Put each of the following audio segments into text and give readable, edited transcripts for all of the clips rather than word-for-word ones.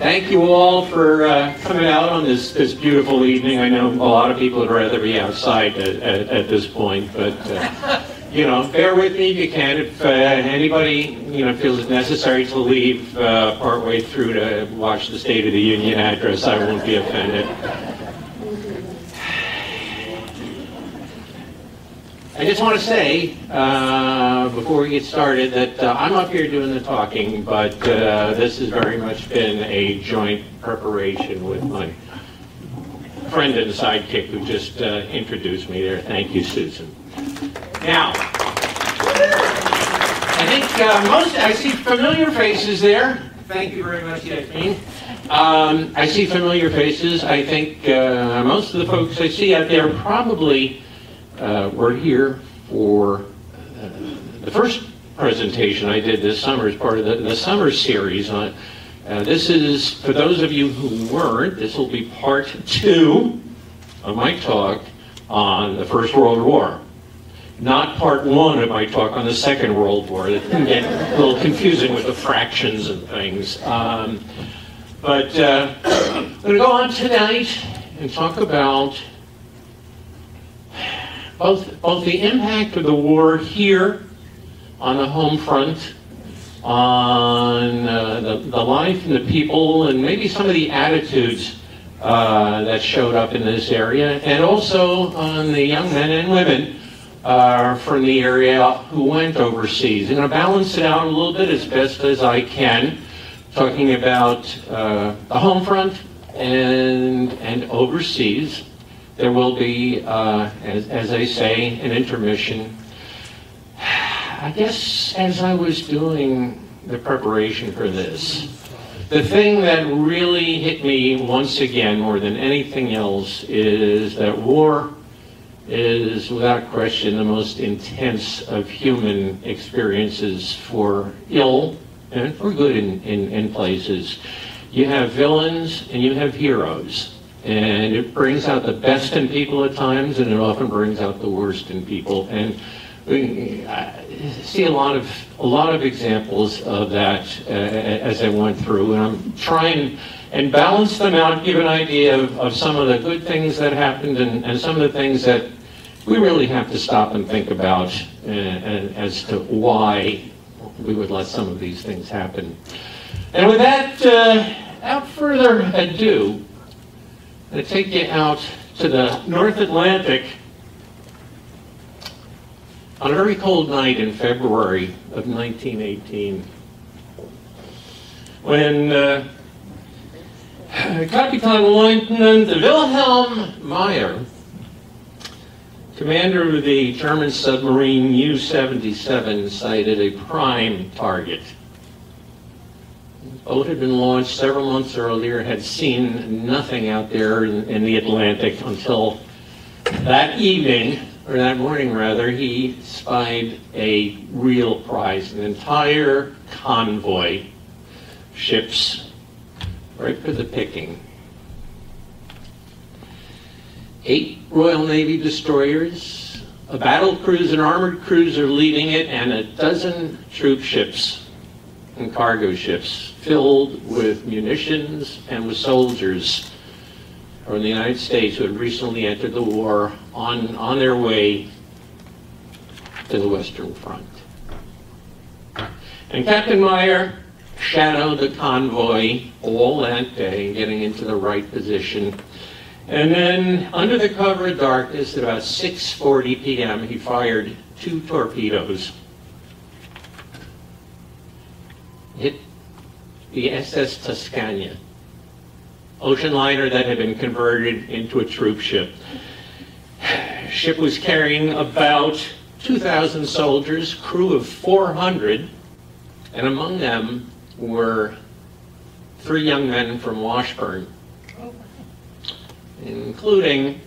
Thank you all for coming out on this beautiful evening. I know a lot of people would rather be outside at this point, but you know, bear with me if you can. If anybody feels it necessary to leave partway through to watch the State of the Union address, I won't be offended. I just want to say, before we get started, that I'm up here doing the talking, but this has very much been a joint preparation with my friend and sidekick who just introduced me there. Thank you, Susan. Now, I think I see familiar faces there. Thank you very much, Yasmin. I see familiar faces. I think most of the folks I see out there probably we're here for the first presentation I did this summer as part of the summer series. This is, for those of you who weren't, this will be part 2 of my talk on the First World War. Not part 1 of my talk on the Second World War. It can get a little confusing with the fractions and things. But I'm going to go on tonight and talk about both the impact of the war here on the home front, on the life and the people, and maybe some of the attitudes that showed up in this area, and also on the young men and women from the area who went overseas. I'm going to balance it out a little bit as best as I can, talking about the home front and overseas. There will be, as I say, an intermission. I guess as I was doing the preparation for this, the thing that really hit me once again more than anything else is that war is without question the most intense of human experiences, for ill and for good in places. You have villains and you have heroes. And it brings out the best in people at times, and it often brings out the worst in people. And we see a lot of examples of that as I went through. And I'm trying and balance them out, give an idea of some of the good things that happened and some of the things that we really have to stop and think about as to why we would let some of these things happen. And with that, without further ado, I'm going to take you out to the North Atlantic on a very cold night in February of 1918, when Capitan Lieutenant Wilhelm Meyer, commander of the German submarine U-77, sighted a prime target. The boat had been launched several months earlier, had seen nothing out there in the Atlantic until that evening, or that morning rather, he spied a real prize, an entire convoy, ships, right for the picking. 8 Royal Navy destroyers, a battle cruiser, an armored cruiser leading it, and a dozen troop ships and cargo ships filled with munitions and with soldiers from the United States who had recently entered the war on their way to the Western Front. And Captain Meyer shadowed the convoy all that day, getting into the right position. And then, under the cover of darkness, at about 6:40 p.m., he fired 2 torpedoes. Hit the SS Tuscania, ocean liner that had been converted into a troop ship. Ship was carrying about 2,000 soldiers, crew of 400, and among them were 3 young men from Washburn, including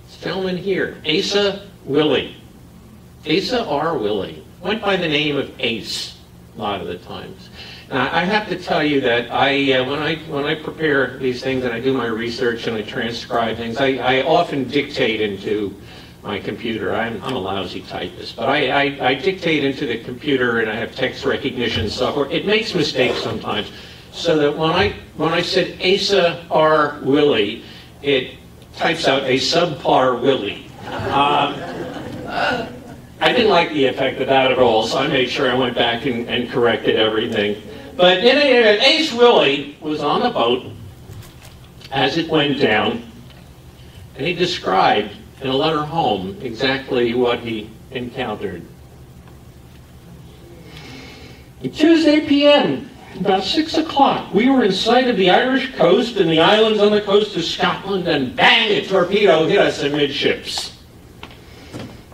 this gentleman here, Asa Willie. Asa R. Willie went by the name of Ace a lot of the times. Now, I have to tell you that when I prepare these things and I do my research and I transcribe things, I often dictate into my computer. I'm a lousy typist, but I dictate into the computer, and I have text recognition software. It makes mistakes sometimes, so that when I said Asa R. Willie, it types out a subpar Willie. I didn't like the effect of that at all, so I made sure I went back and corrected everything. But in any event, Ace Willie was on the boat as it went down, and he described in a letter home exactly what he encountered. Tuesday p.m., about 6 o'clock, we were in sight of the Irish coast and the islands on the coast of Scotland, and bang, a torpedo hit us amidships.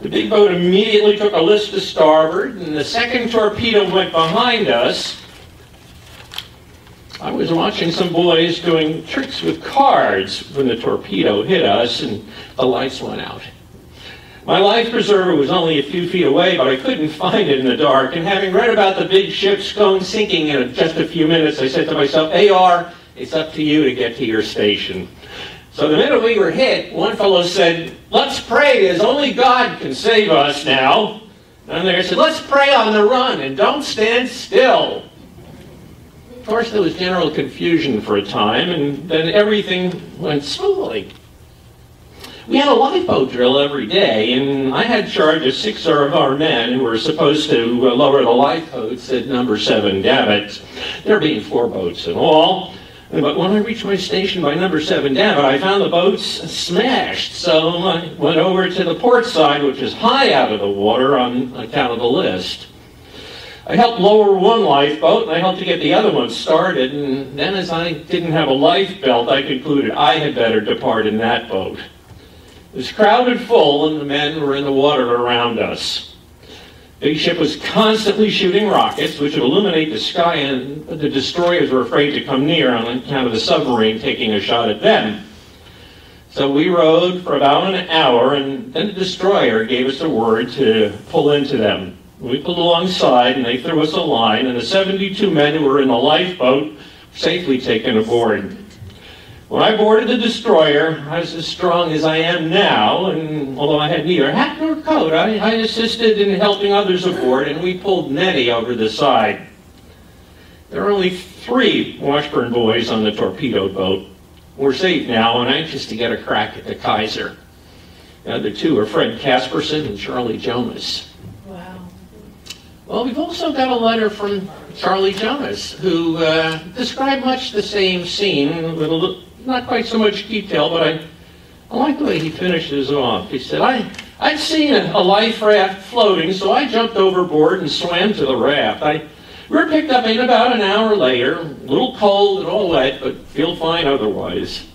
The big boat immediately took a list to starboard, and the second torpedo went behind us. I was watching some boys doing tricks with cards when the torpedo hit us and the lights went out. My life preserver was only a few feet away, but I couldn't find it in the dark. And having read about the big ships going sinking in just a few minutes, I said to myself, AR, it's up to you to get to your station. So the minute we were hit, one fellow said, let's pray, as only God can save us now. And they said, let's pray on the run and don't stand still. Of course, there was general confusion for a time, and then everything went smoothly. We had a lifeboat drill every day, and I had charge of 6 of our men who were supposed to lower the lifeboats at number 7 davits. There being 4 boats in all. But when I reached my station by number 7 davit, I found the boats smashed. So I went over to the port side, which is high out of the water on account of the list. I helped lower one lifeboat, and I helped to get the other one started, and then as I didn't have a life belt, I concluded I had better depart in that boat. It was crowded full, and the men were in the water around us. The big ship was constantly shooting rockets, which would illuminate the sky, and the destroyers were afraid to come near on account of the submarine taking a shot at them. So we rowed for about an hour, and then the destroyer gave us the word to pull into them. We pulled alongside, and they threw us a line, and the 72 men who were in the lifeboat were safely taken aboard. When I boarded the destroyer, I was as strong as I am now, and although I had neither hat nor coat, I assisted in helping others aboard, and we pulled Nettie over the side. There are only 3 Washburn boys on the torpedoed boat. We're safe now, and anxious to get a crack at the Kaiser. The other 2 are Fred Casperson and Charlie Jonas. Well, we've also got a letter from Charlie Jonas, who described much the same scene, with not quite so much detail, but I like the way he finishes off. He said, I'd seen a life raft floating, so I jumped overboard and swam to the raft. We were picked up in about an hour later, a little cold and all wet, but feel fine otherwise.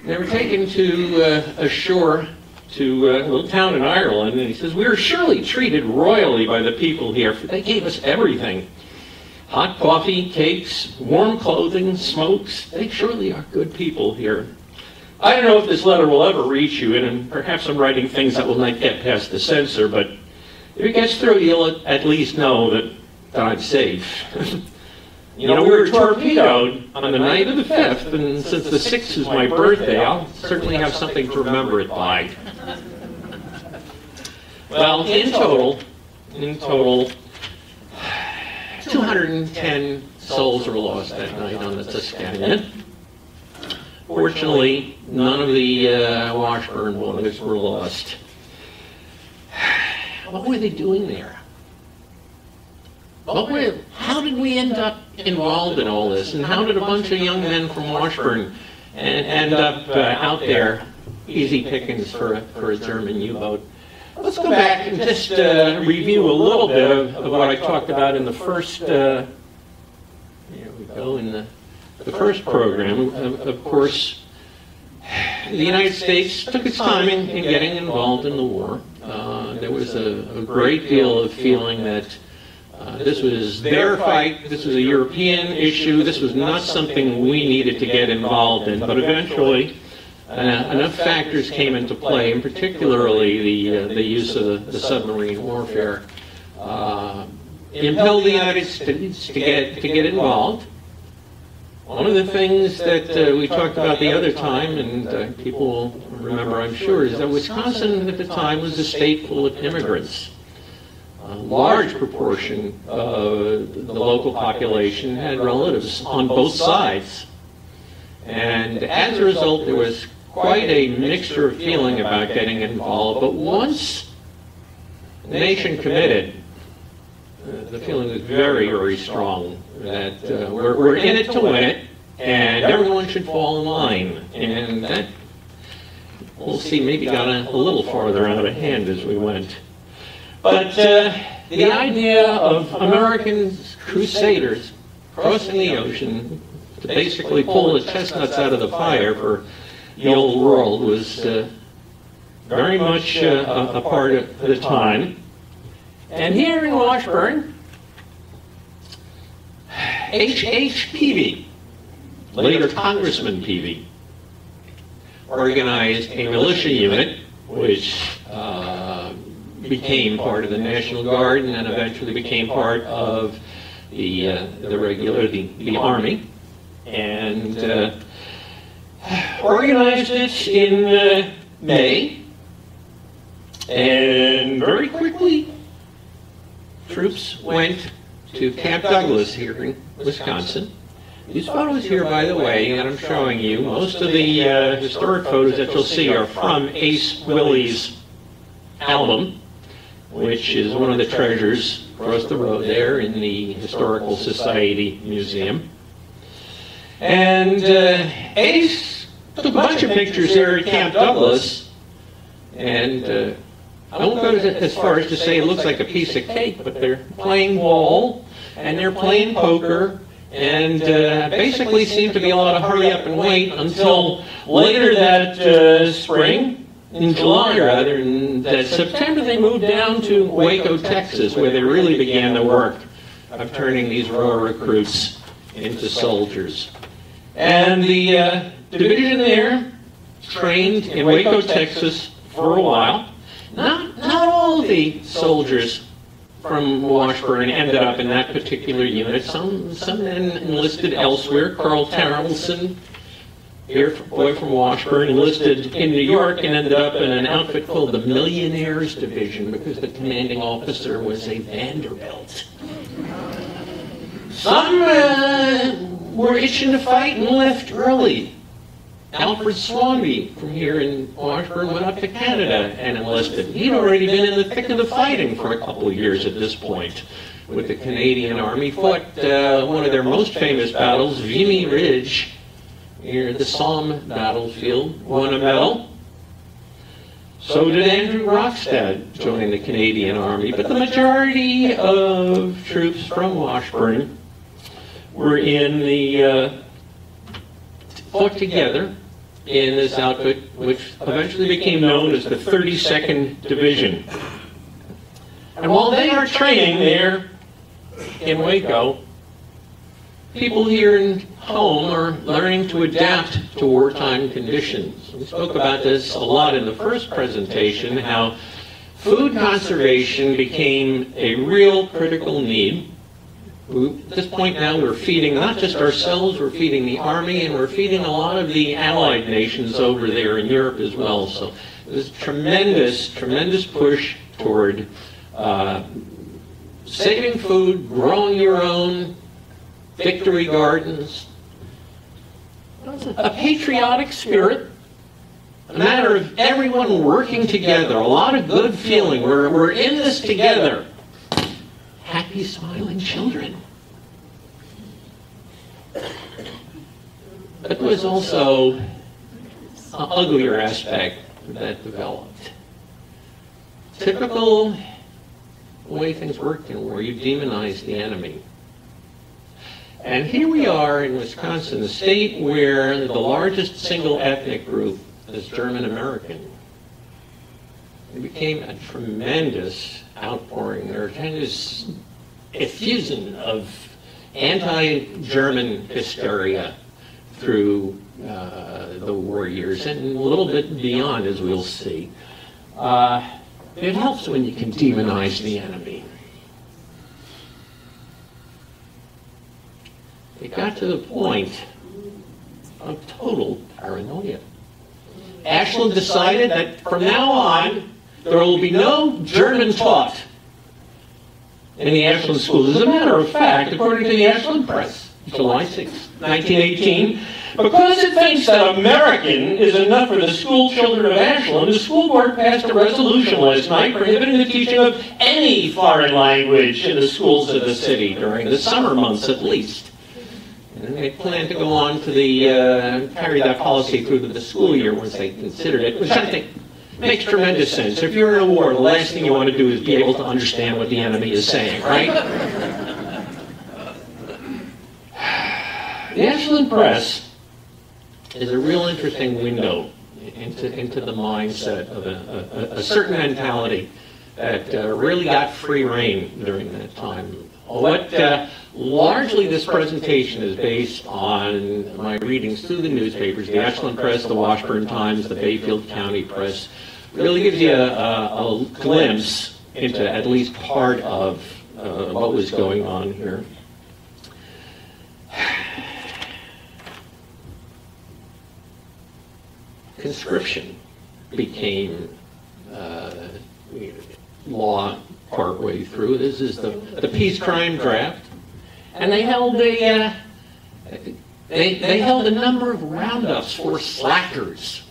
They were taken to ashore to a little town in Ireland, and he says, we were surely treated royally by the people here, for they gave us everything. Hot coffee, cakes, warm clothing, smokes. They surely are good people here. I don't know if this letter will ever reach you, and perhaps I'm writing things that will not get past the censor, but if it gets through, you'll at least know that I'm safe. You know, we were torpedoed on the night of the 5th, and since the 6th is my birthday, I'll certainly have something to remember it by. Well, in total, 210 souls were lost that night on the Tuscany. Fortunately, none of the Washburn boys were lost. What were they doing there? How did we end up involved in all this? And how did a bunch of young men from Washburn end up out there, easy pickings for a German U-boat? Let's go back and just review a little bit of what I talked about in the first, here we go, in the first program. Of course, the United States took its time in getting involved in the war. There was a great deal of feeling that this was their fight, this was a European issue, this was not something we needed to get involved in, but eventually enough factors came into play, and particularly the use of the submarine warfare, impelled the United States to get involved. One of the things that we talked about the other time, and people will remember, I'm sure, is that Wisconsin at the time was a state full of immigrants. A large proportion of the local population had relatives on both sides. And as a result, there was quite a mixture of feeling about getting involved. But once the nation committed, the feeling was very, very strong that we're in it to win it, and everyone should fall in line. And that, we'll see, maybe got a little farther out of hand as we went. But the idea of American crusaders crossing the ocean to basically pull the chestnuts out of the fire for the old world was very much a part of the time. And here in Washburn, H.H. Peavy, later Congressman Peavy, organized a militia unit which became part of the National Guard and then eventually became part of the Army, and organized it in May, and very quickly troops went to Camp Douglas here in Wisconsin. These photos here, by the way, that I'm showing you, most of the historic photos that you'll see are from Ace Willie's album, which is one of the treasures across the road there in the Historical Society Museum. And Ace took a bunch of pictures here at Camp Douglas, and I won't go as far as to say it looks like a piece of cake, but they're playing ball, and they're playing poker, and basically seemed to be a lot of hurry up and wait until later that spring, in July rather, in that September, they moved down to Waco, Texas, where they really began the work of turning these raw recruits into soldiers. And the division there trained in Waco, Texas for a while. Not all the soldiers from Washburn ended up in that particular unit. Some men enlisted elsewhere. Carl Tarrelson, here, boy from Washburn, enlisted in New York and ended up in an outfit called the Millionaires Division because the commanding officer was a Vanderbilt. Some were itching to fight and left early. Alfred Swanby from here in Washburn went up to Canada and enlisted. He'd already been in the thick of the fighting for a couple of years at this point with the Canadian Army. Fought one of their most famous battles, Vimy Ridge, near the Somme battlefield, won a medal. So did Andrew Rockstad join the Canadian Army, but the majority of troops from Washburn were in the, fought together in this outfit, which eventually became known as the 32nd Division. And while they are training there in Waco, people here in home are learning to adapt to wartime conditions. We spoke about this a lot in the first presentation, how food conservation became a real critical need. At this point now we're feeding not just ourselves, we're feeding the Army, and we're feeding a lot of the allied nations over there in Europe as well. So there's a tremendous, tremendous push toward saving food, growing your own, victory gardens, a patriotic spirit, a matter of everyone working together, a lot of good feeling. We're in this together. Happy, smiling children. But there was also an uglier aspect that developed. Typical way things worked in war, you demonize the enemy. And here we are in Wisconsin, a state where the largest single ethnic group is German American. It became a tremendous outpouring, or a tremendous effusion of anti-German hysteria through the war years, and a little bit beyond, as we'll see. It helps when you can demonize the enemy. It got to the point of total paranoia. Ashland decided that from now on, there will be no German taught in the Ashland schools. As a matter of fact, according to the Ashland Press, July 6, 1918, because it thinks that American is enough for the school children of Ashland, the school board passed a resolution last night prohibiting the teaching of any foreign language in the schools of the city during the summer months at least. And they plan to go on to carry that policy through to the school year once they considered it, which I think makes tremendous sense. If you're in a war, the last thing you want to do is be able to understand what the enemy is saying, right? The Ashland Press is a real interesting window into the mindset of a certain mentality that really got free rein during that time. What largely this presentation is based on my readings through the newspapers, the Ashland Press, the Washburn Times, the Bayfield County Press, really gives you a glimpse into at least part of what was going on here. Conscription became law partway through. This is the peace crime draft, and they held a number of roundups for slackers,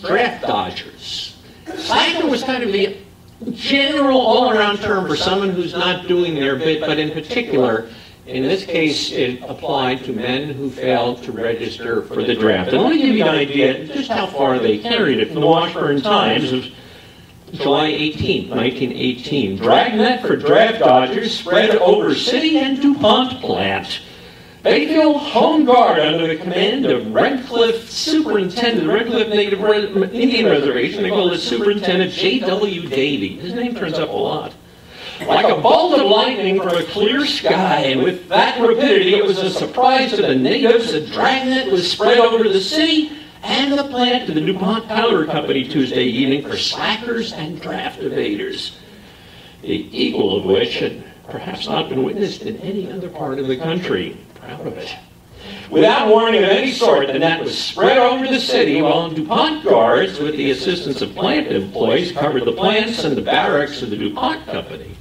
draft dodgers. Slacker was kind of the general all-around term for someone who's not doing their bit, but in particular, in this case, it applied to men who failed to register for the draft. And let me give you an idea just how far they carried it. From the Washburn Times of July 18, 1918, dragnet for draft dodgers spread over city and DuPont plant. Bayfield Home Guard under the command of Redcliffe Superintendent, Redcliffe Native Indian Reservation, they call it Superintendent J.W. Davy. His name turns up a lot. Like a bolt of lightning from a clear sky, and with that rapidity, it was a surprise to the natives. A dragnet was spread over the city and the plant to the DuPont Powder Company Tuesday evening for slackers and draft evaders, the equal of which had perhaps not been witnessed in any other part of the country. Proud of it. Without warning of any sort, the net was spread over the city while DuPont guards, with the assistance of plant employees, covered the plants and the barracks of the DuPont Company.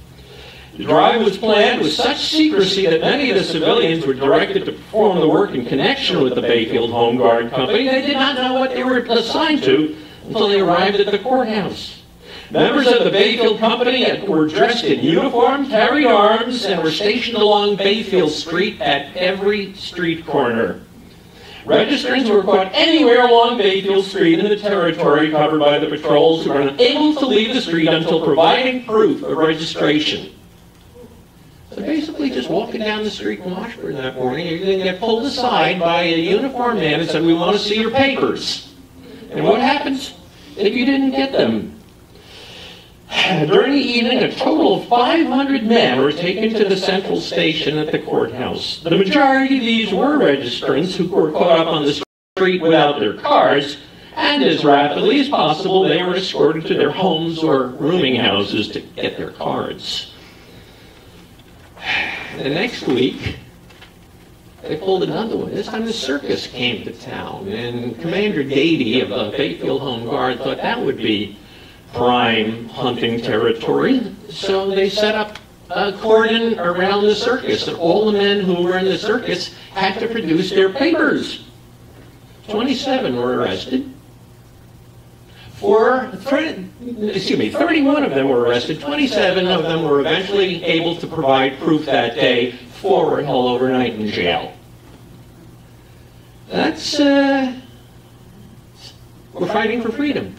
The drive was planned with such secrecy that many of the civilians were directed to perform the work in connection with the Bayfield Home Guard Company. They did not know what they were assigned to until they arrived at the courthouse. Members of the Bayfield Company were dressed in uniform, carried arms, and were stationed along Bayfield Street at every street corner. Registrants were caught anywhere along Bayfield Street in the territory covered by the patrols, who were unable to leave the street until providing proof of registration. So basically, just walking down the street in Washburn that morning, you're going to get pulled aside by a uniformed man and said, "We want to see your papers." And what happens if you didn't get them? During the evening, a total of 500 men were taken to the central station at the courthouse. The majority of these were registrants who were caught up on the street without their cards, and as rapidly as possible, they were escorted to their homes or rooming houses to get their cards. The next week, they pulled another one. This time the circus came to town, and Commander Davy of the Bayfield Home Guard thought that would be prime hunting territory. So they set up a cordon around the circus, and all the men who were in the circus had to produce their papers. 27 were arrested. 31 of them were arrested. 27 of them were eventually able to provide proof that day. 4 were held overnight in jail. That's, we're fighting for freedom.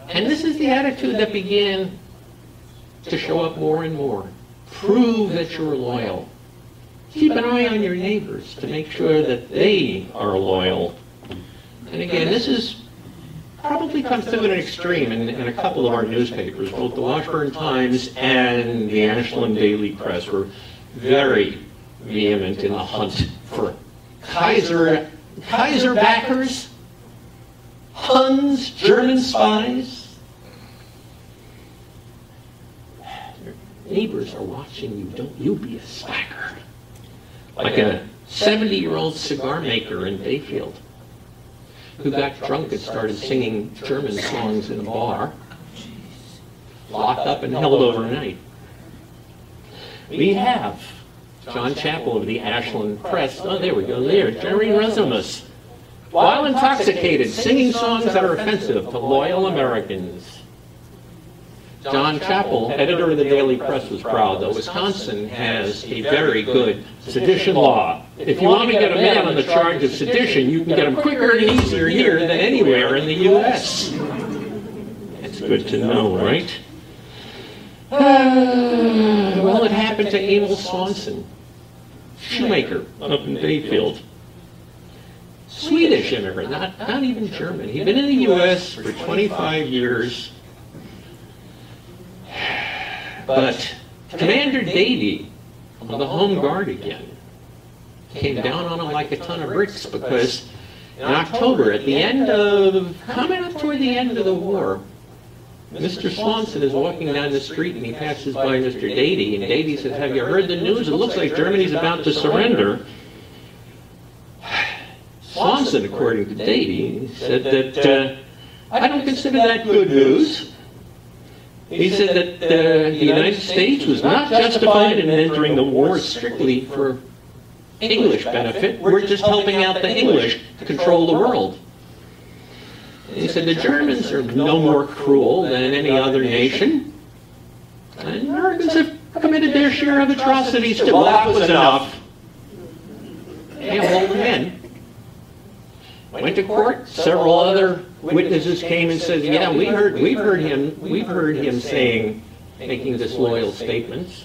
And this is the attitude that began to show up more and more. Prove that you're loyal. Keep an eye on your neighbors to make sure that they are loyal. And again, this is probably comes to an extreme in a couple of our newspapers. Both the Washburn Times and the Ashland Daily Press were very vehement in the hunt for Kaiser backers, Huns, German spies. Your neighbors are watching you. Don't you be a slacker. like a 70-year-old cigar maker in Bayfield who got drunk and started singing German songs in a bar, locked up and held overnight. We have John Chappell of the Ashland Press. Oh, there we go, there. Jerry Rezimus, while intoxicated, singing songs that are offensive to loyal Americans. John Chappell, editor of the Daily Press, was proud that Wisconsin has a very good sedition law. If you want to get a man on the charge of sedition, you can get him quicker and easier here than anywhere in the U.S. It's good to know, right? Well, it happened to Emil Swanson, shoemaker up in Bayfield. Swedish immigrant, not even German. He'd been in the U.S. for 25 years. But Commander Davey of the Home Guard again came down on him like a ton of bricks because in October, coming up toward the end of the war, Mr. Swanson is walking down the street and he passes by Mr. Davey, and Davey says, "Have you heard the news? It looks like Germany's about to surrender." Swanson, according to Davey, said that, "I don't consider that good news." He said that the United States was not justified in entering the war strictly for English benefit. We're just helping out the English to control the world. And he said the Germans are no more cruel than any other nation, and Americans have committed their share of atrocities too. Well, that was enough. They hauled him in. Went to court. Several other witnesses came and said, "Yeah, we've heard him saying, making disloyal statements."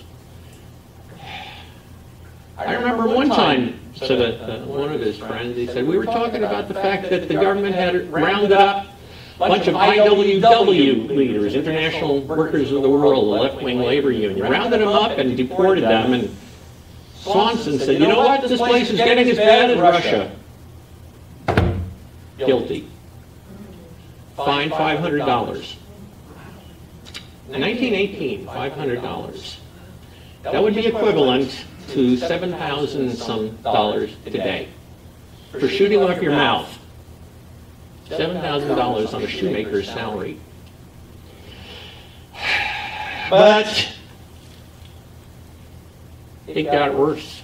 I remember one time, said one of his friends, he said, "We were talking about the fact that the government had rounded up a bunch of IWW leaders, International Workers of the World, the left-wing labor union, rounded them up and deported them." And Swanson said, "You know what? This place is getting as bad as Russia." Guilty. Fined $500. In 1918, $500. That would be equivalent to $7,000 some dollars today for shooting off your mouth. $7,000 on a shoemaker's salary. But it got worse.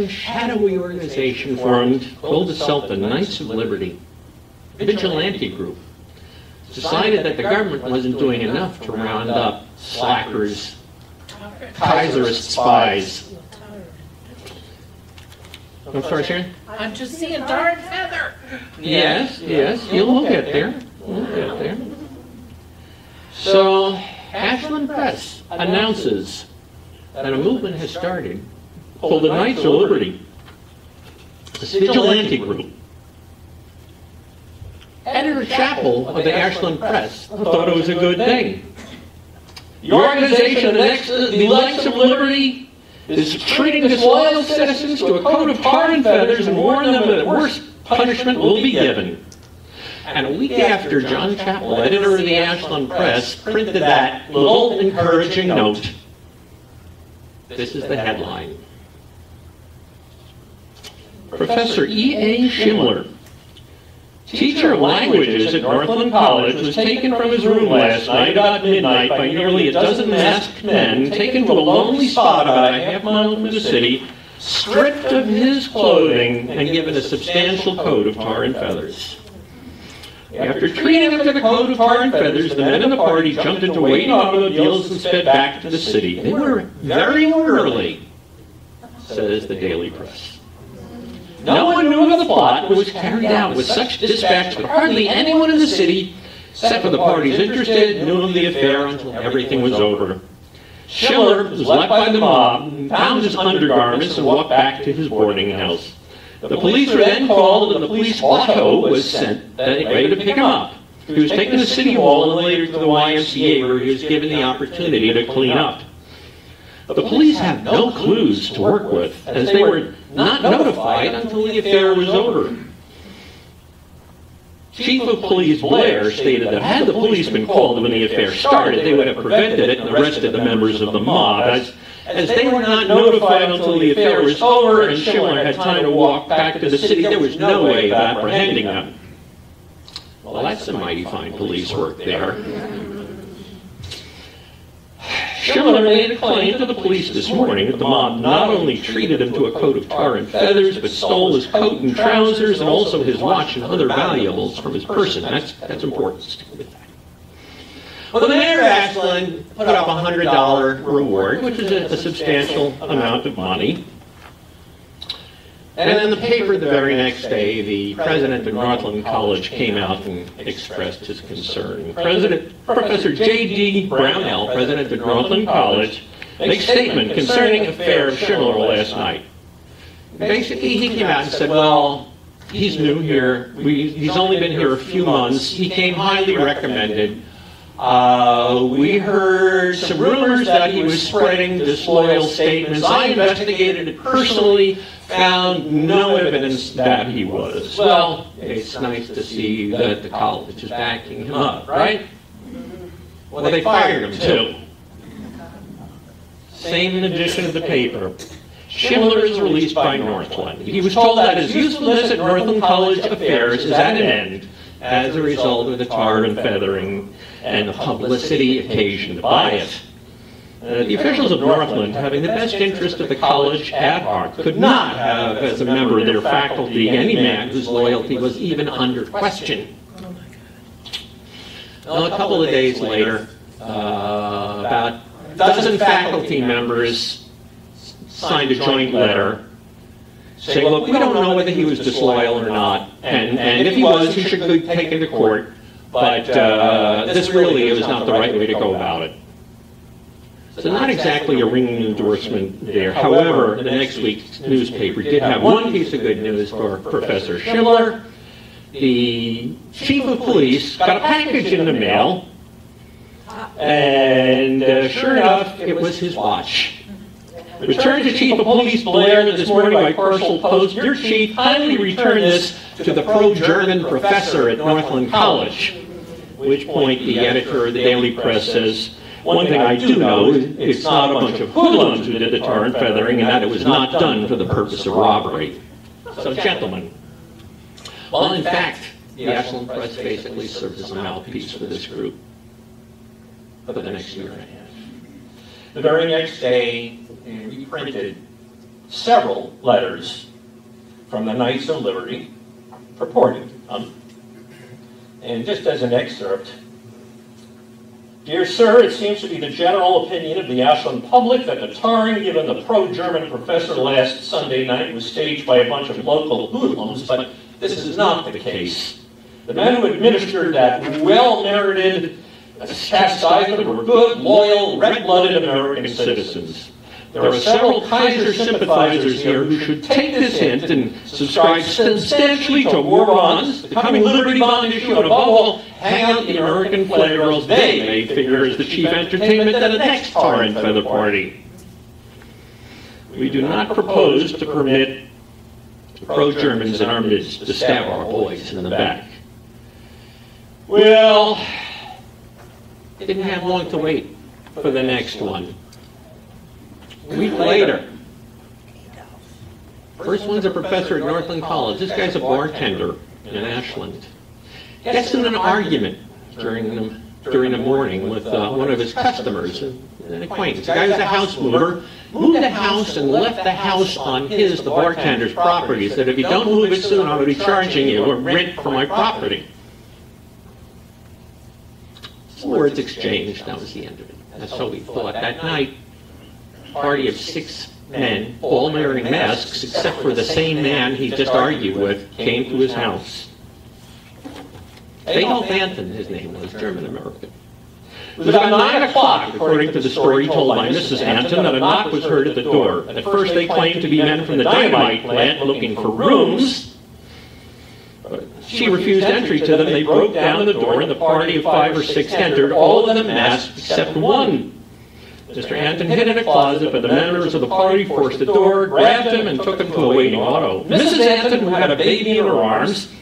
Shadowy organization formed, called itself the Knights of Liberty, vigilante group, decided that the government wasn't doing enough to round up slackers, Kaiserist spies. I'm sorry, Sharon? I'm just seeing darn feather. Yes, we'll get there. So, Ashland Press announces that a movement has started called the Knights of Liberty, this vigilante group. Editor Chappell of the Ashland Press thought it was a good thing. The organization, the Knights of Liberty, is treating disloyal citizens to a coat of tar and feathers and warning them that worse punishment will be given. And a week after, John Chappell, editor of the Ashland Press, printed that little encouraging note. This is the headline. Professor E.A. Schindler, teacher of languages at Northland College, was taken from his room last night about midnight by nearly a dozen masked men, taken to a lonely spot about a half-mile from the city, stripped of his clothing, and given a substantial coat of tar and feathers. After treating him to the coat of tar and feathers, the men in the party jumped into waiting automobiles and sped back to the city. They were very orderly, says the Daily Press. No one knew of the plot, but was carried out with such dispatch that hardly anyone in the city, except for the parties interested, knew of the affair until everything was over. Schiller was left by the mob, found his undergarments, and walked back to his boarding house. The police were then called, and the police auto was sent ready to pick him up. He was taken to City Hall and later to the YMCA, where he was given the opportunity to clean up. The police had no clues to work with, as they were not notified until the affair was over. Chief of Police Blair stated that had the police been called when the affair started, they would have prevented it and arrested the members of the mob. as they were not notified until the affair was over and Schindler had time to walk back to the city, there was no way of apprehending them. Well, that's some mighty fine police work there. Schindler made a claim to the police this morning that the mob not only treated him to a coat of tar and feathers, but stole his coat and trousers and also his watch and other valuables from his person. That's important. Stick with that. Well, the mayor of Ashland put up a $100 reward, which is a substantial amount of money. And in the paper the very next day, the president of Northland College came out and expressed his concern. Professor J.D. Brownell, president of Northland College, makes a statement concerning the affair of Schindler last night. Basically, he came out and said, well, he's new here. He's only been here a few months. He came highly recommended. We heard some rumors that he was spreading disloyal statements. I investigated it personally, found no evidence that he was. Well, it's nice to see that the college is backing him up, right? Well, they fired him too. Same edition of the paper. Schindler is released by Northland. He was told that his usefulness at Northland College affairs is at an end as a result of the tar and feathering and the publicity occasioned by it. The officials of Northland, having the best interest of the college at heart, could not have, as a member of their faculty, any man whose loyalty was even under question. Well, a couple of days later, about a dozen faculty members signed a joint letter saying, look, we don't know whether he was disloyal or not, and if he was, he should be taken to court, but this really is not the right way to go about it. So not exactly a ringing endorsement there. However, the next week's newspaper did have one piece of good news for Professor Schindler. The chief of police got a package in the mail, and sure enough, it was his watch. Returned to Chief of Police Blair this morning by parcel post. Dear Chief, kindly return this to the pro-German professor at Northland College. At which point the editor of the Daily Press says, one thing I do know is it's not a bunch of hoodlums who did the tar and feathering, and that it was not done for the purpose of robbery. So, gentlemen, well, in fact, the Ashland Press basically serves as a mouthpiece for this group for the next year and a half. The very next day, we printed several letters from the Knights of Liberty purporting and just as an excerpt, dear sir, it seems to be the general opinion of the Ashland public that the tarring given the pro-German professor last Sunday night was staged by a bunch of local hoodlums, but this is not the case. The men who administered that well-merited chastisement were good, loyal, red-blooded American citizens. There are several Kaiser sympathizers here who should take this hint and subscribe substantially to war bonds, the coming Liberty Bond issue, and above all, hang out the American flag girls they may figure as the chief entertainment at the next tar and feather party. We do not propose to permit pro-Germans in our midst to stab our boys in the back. Well, didn't have long to wait for the next one. A week later, first one's a professor at Northland College. This guy's a bartender in Ashland. Gets in an argument during the morning with one of his customers, an acquaintance. The guy was a house mover, moved the house and left the house on the bartender's property. He said, if you don't move it soon, I'm going to be charging you a rent for my property. Some words exchanged, that was the end of it. That's how we thought. That night, a party of 6 men, all wearing masks, except for the same man he just argued with, came to his house. Adolf Anton, his name was, German-American. It was about 9 o'clock, according to the story told by Mrs. Anton, that a knock was heard at the door. At first they claimed to be men from the dynamite plant looking for rooms. But she refused entry to them. They broke down the door, and the party of 5 or 6 entered, all of them masked except one. Mr. Anton hid in a closet, but the members of the party forced the door, grabbed him, and took him to a waiting auto. Mrs. Anton, who had a baby in her arms,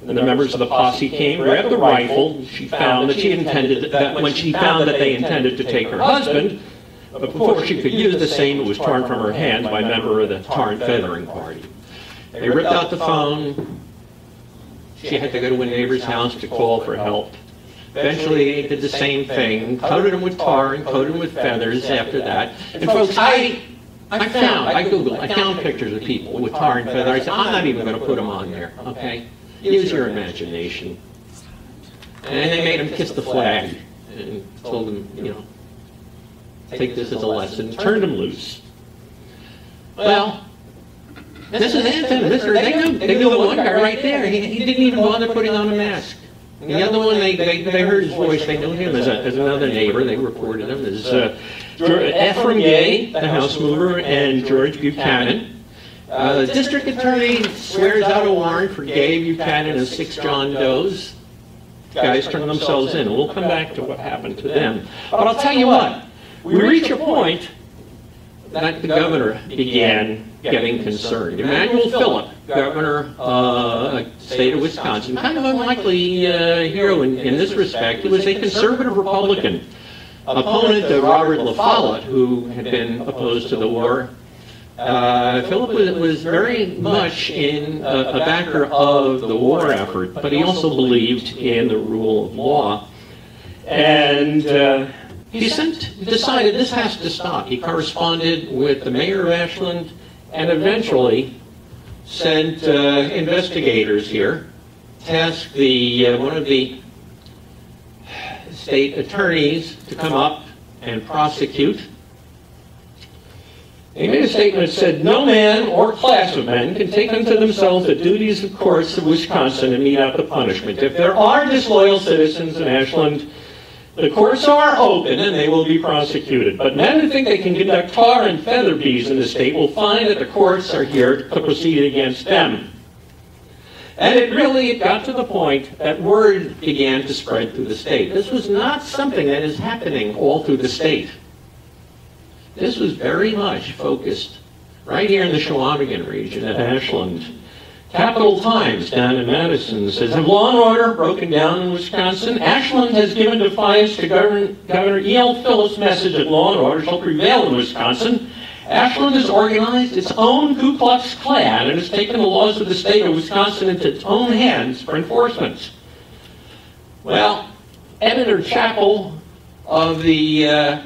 and the members of the posse came, grabbed the rifle. She found that when she found that they intended to take her husband, But before she could use the same, it was torn from her hands by a member of the tar and feathering party. They ripped out the phone. She had to go to a neighbor's house to call for help. Eventually, they did the same thing, coated them with tar and coated them with feathers after that. And folks, I Googled, I found pictures of people with tar and feathers. I said, I'm not even going to put them on there, okay? Use your imagination. And they made them kiss the flag and told them, you know, take this as a lesson, turned them loose. Well, this is Anton, they knew the one guy right there. He didn't even bother putting on a mask. And the other one, they heard his voice, they knew him as another neighbor, they reported him as Ephraim Gay, the house mover, and George Buchanan. The district attorney swears out a warrant for Gay, Buchanan, and 6 John Does. Guys turned themselves in, and we'll come back to what happened to them. But I'll tell you what, we reach a point that the governor began getting concerned. Emmanuel Philip, governor of the state of Wisconsin, kind of unlikely hero in this respect. He was a conservative Republican, opponent of Robert La Follette, who had been opposed to the war. Philip was very much a backer of the war effort, but he also believed in the rule of law. And he decided this has to stop. He corresponded with the mayor of Ashland and eventually sent investigators here, tasked one of the state attorneys to come up and prosecute. He made a statement that said, no man or class of men can take unto themselves the duties of courts of Wisconsin and mete out the punishment. If there are disloyal citizens in Ashland, the courts are open and they will be prosecuted. But men who think they can conduct tar and feather bees in the state will find that the courts are here to proceed against them. And it got to the point that word began to spread through the state. This was not something that is happening all through the state. This was very much focused right here in the Chequamegon region at Ashland. Capital Times down in Madison says, have law and order broken down in Wisconsin? Ashland has given defiance to Governor E.L. Phillips' message that law and order shall prevail in Wisconsin. Ashland has organized its own Ku Klux Klan and has taken the laws of the state of Wisconsin into its own hands for enforcement. Well, Editor Chappell of the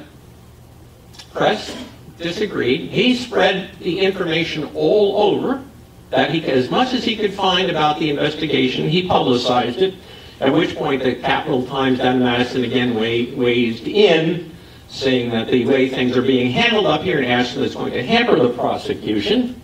press disagreed. He spread the information all over, that as much as he could find about the investigation, he publicized it, at which point the Capital Times down in Madison again weighed in, saying that the way things are being handled up here in Ashland is going to hamper the prosecution.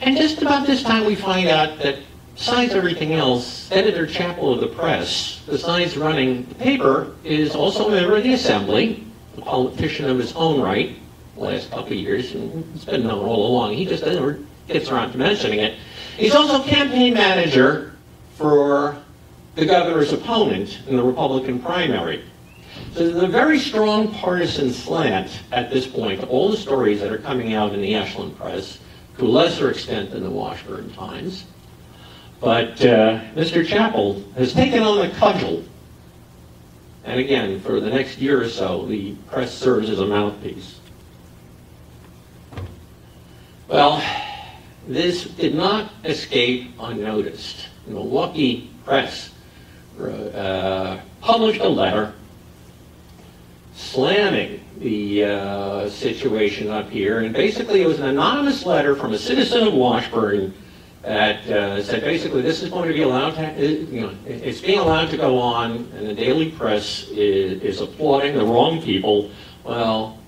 And just about this time we find out that, besides everything else, Editor Chappell of the press, besides running the paper, is also a member of the Assembly, a politician of his own right, the last couple of years, and it's been known all along. He just never gets around to mentioning it. He's also campaign manager for the governor's opponent in the Republican primary. So there's a very strong partisan slant at this point to all the stories that are coming out in the Ashland press, to a lesser extent than the Washburn Times. But Mr. Chappell has taken on the cudgel. And again, for the next year or so, the press serves as a mouthpiece. Well, this did not escape unnoticed. The Milwaukee Press published a letter slamming the situation up here, and basically it was an anonymous letter from a citizen of Washburn that said basically this is going to be allowed to, it's being allowed to go on, and the daily press is applauding the wrong people. Well,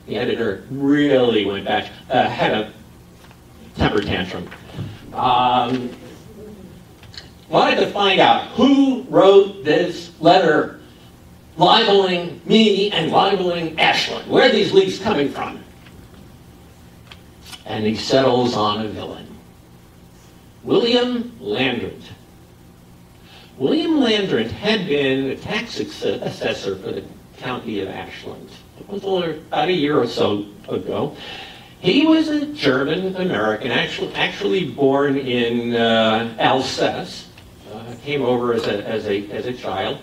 the editor really went back, had a temper tantrum. Wanted to find out who wrote this letter libeling me and libeling Ashland. Where are these leaks coming from? And he settles on a villain. William Landreth. William Landreth had been a tax assessor for the county of Ashland. It was about a year or so ago. He was a German American, actually born in Alsace. Came over as a child,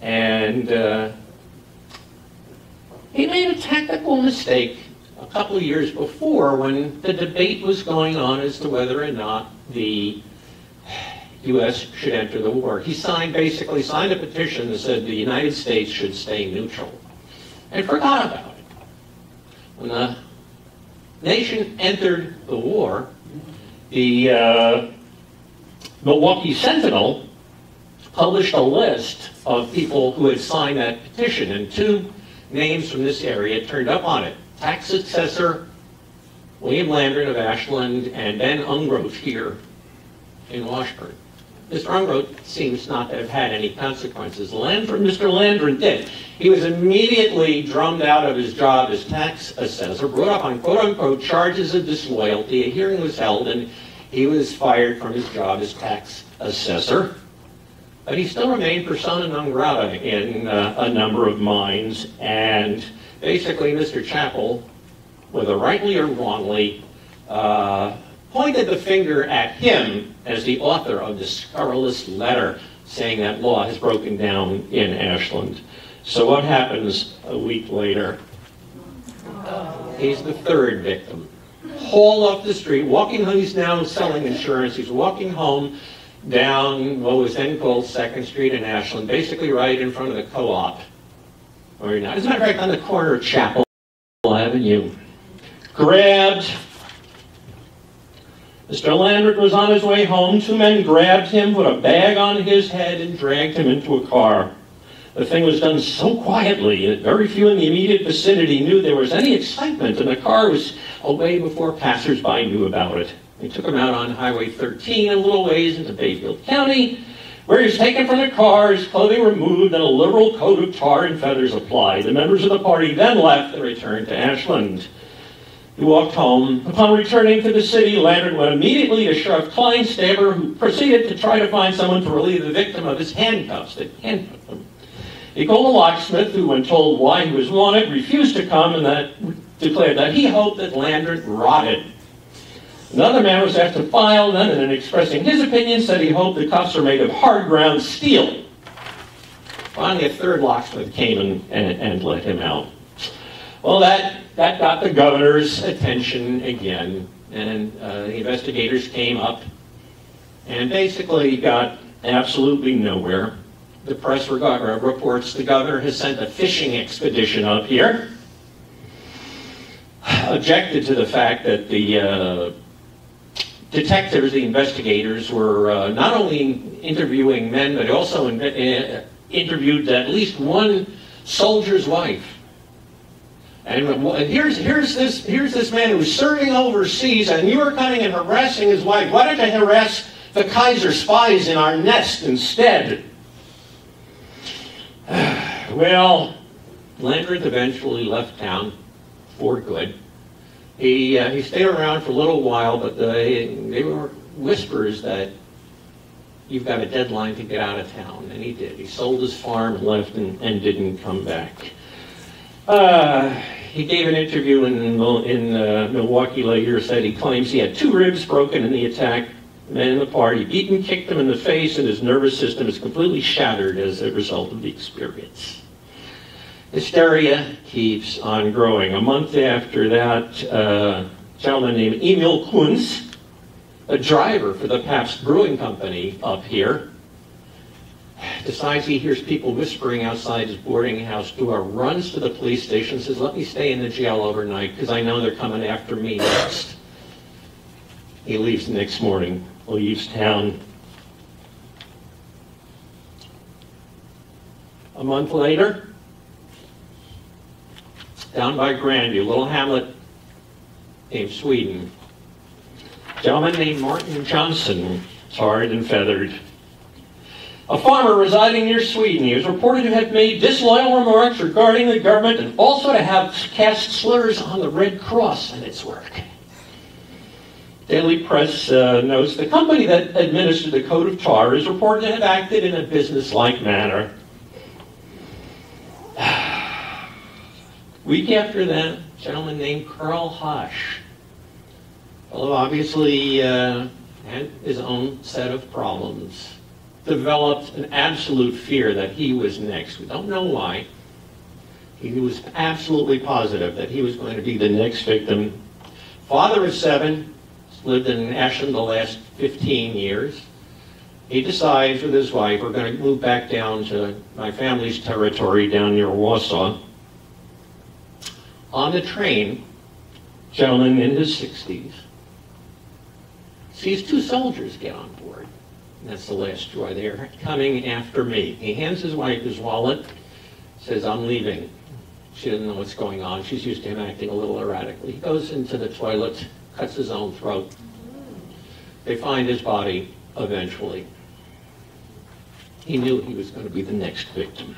and He made a tactical mistake a couple of years before when the debate was going on as to whether or not the U.S. should enter the war. He basically signed a petition that said the United States should stay neutral and forgot about it. When the nation entered the war, the Milwaukee Sentinel published a list of people who had signed that petition, and 2 names from this area turned up on it. Tax assessor William Landron of Ashland and Ben Ungroth here in Washburn. Mr. Ungroth seems not to have had any consequences. Mr. Landron did. He was immediately drummed out of his job as tax assessor, brought up on quote-unquote charges of disloyalty. A hearing was held, and he was fired from his job as tax assessor. But he still remained persona non grata in a number of minds, and basically Mr. Chappell, whether rightly or wrongly, pointed the finger at him as the author of this scurrilous letter saying that law has broken down in Ashland. So what happens a week later? He's the 3rd victim. Hauled off the street, walking home. He's now selling insurance. He's walking home down what was then called 2nd Street in Ashland, basically right in front of the co-op. As a matter of fact, on the corner of Chapel Avenue. Grabbed. Mr. Landron was on his way home. 2 men grabbed him, put a bag on his head, and dragged him into a car. The thing was done so quietly that very few in the immediate vicinity knew there was any excitement, and the car was away before passersby knew about it. They took him out on Highway 13 a little ways into Bayfield County, where he was taken from the car, his clothing removed, and a liberal coat of tar and feathers applied. The members of the party then left and returned to Ashland. He walked home. Upon returning to the city, Landron went immediately to Sheriff Kleinstaber, who proceeded to try to find someone to relieve the victim of his handcuffs that handcuffed him. He called a locksmith, who, when told why he was wanted, refused to come and declared that he hoped that Landron rotted. Another man was asked to file them, and in expressing his opinion, said he hoped the cuffs were made of hard ground steel. Finally, a 3rd locksmith came and let him out. Well, that got the governor's attention again, and the investigators came up and basically got absolutely nowhere. The press reports the governor has sent a fishing expedition up here, objected to the fact that the detectives, the investigators, were not only interviewing men, but also interviewed at least one soldier's wife. And here's this man who's serving overseas, and you are coming and harassing his wife. Why don't you harass the Kaiser spies in our nest instead? Well, Landron eventually left town for good. He stayed around for a little while, but they were whispers that you've got a deadline to get out of town, and he did. He sold his farm and left and didn't come back. He gave an interview in Milwaukee later, said he claims he had 2 ribs broken in the attack. Men in the party beat and kicked him in the face, and his nervous system is completely shattered as a result of the experience. Hysteria keeps on growing. A month after that, a gentleman named Emil Kunz, a driver for the Pabst Brewing Company up here, decides he hears people whispering outside his boarding house door, runs to the police station, says, "Let me stay in the jail overnight because I know they're coming after me next." He leaves the next morning, leaves town. A month later, down by Grandview, a little hamlet named Sweden, a gentleman named Martin Johnson, tarred and feathered. A farmer residing near Sweden. He was reported to have made disloyal remarks regarding the government and also to have cast slurs on the Red Cross and its work. Daily Press notes the company that administered the coat of tar is reported to have acted in a business-like manner. Week after that, a gentleman named Karl Hosch, although obviously had his own set of problems, developed an absolute fear that he was next. We don't know why. He was absolutely positive that he was going to be the next victim. Father of 7, lived in Ashland the last 15 years. He decides with his wife, we're going to move back down to my family's territory down near Warsaw. On the train, gentleman in his 60s, sees 2 soldiers get on board. And that's the last straw. They're coming after me. He hands his wife his wallet, says, I'm leaving. She doesn't know what's going on. She's used to him acting a little erratically. He goes into the toilet, cuts his own throat. They find his body eventually. He knew he was going to be the next victim.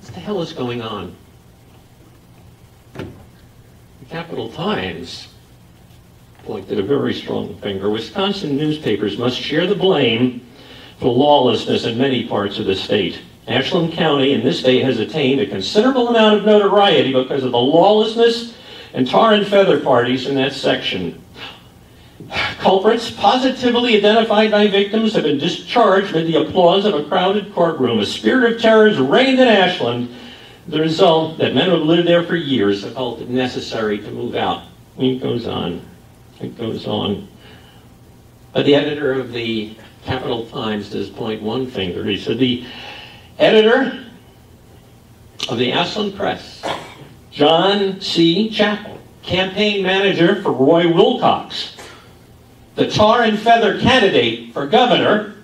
What the hell is going on? The Capital Times pointed a very strong finger. Wisconsin newspapers must share the blame for lawlessness in many parts of the state. Ashland County in this state has attained a considerable amount of notoriety because of the lawlessness and tar and feather parties in that section. Culprits positively identified by victims have been discharged with the applause of a crowded courtroom. A spirit of terror has reigned in Ashland. The result that men who have lived there for years have felt it necessary to move out. It goes on. It goes on. But the editor of the Capital Times does point one finger. He said, the editor of the Ashland Press, John C. Chappell, campaign manager for Roy Wilcox, the tar and feather candidate for governor.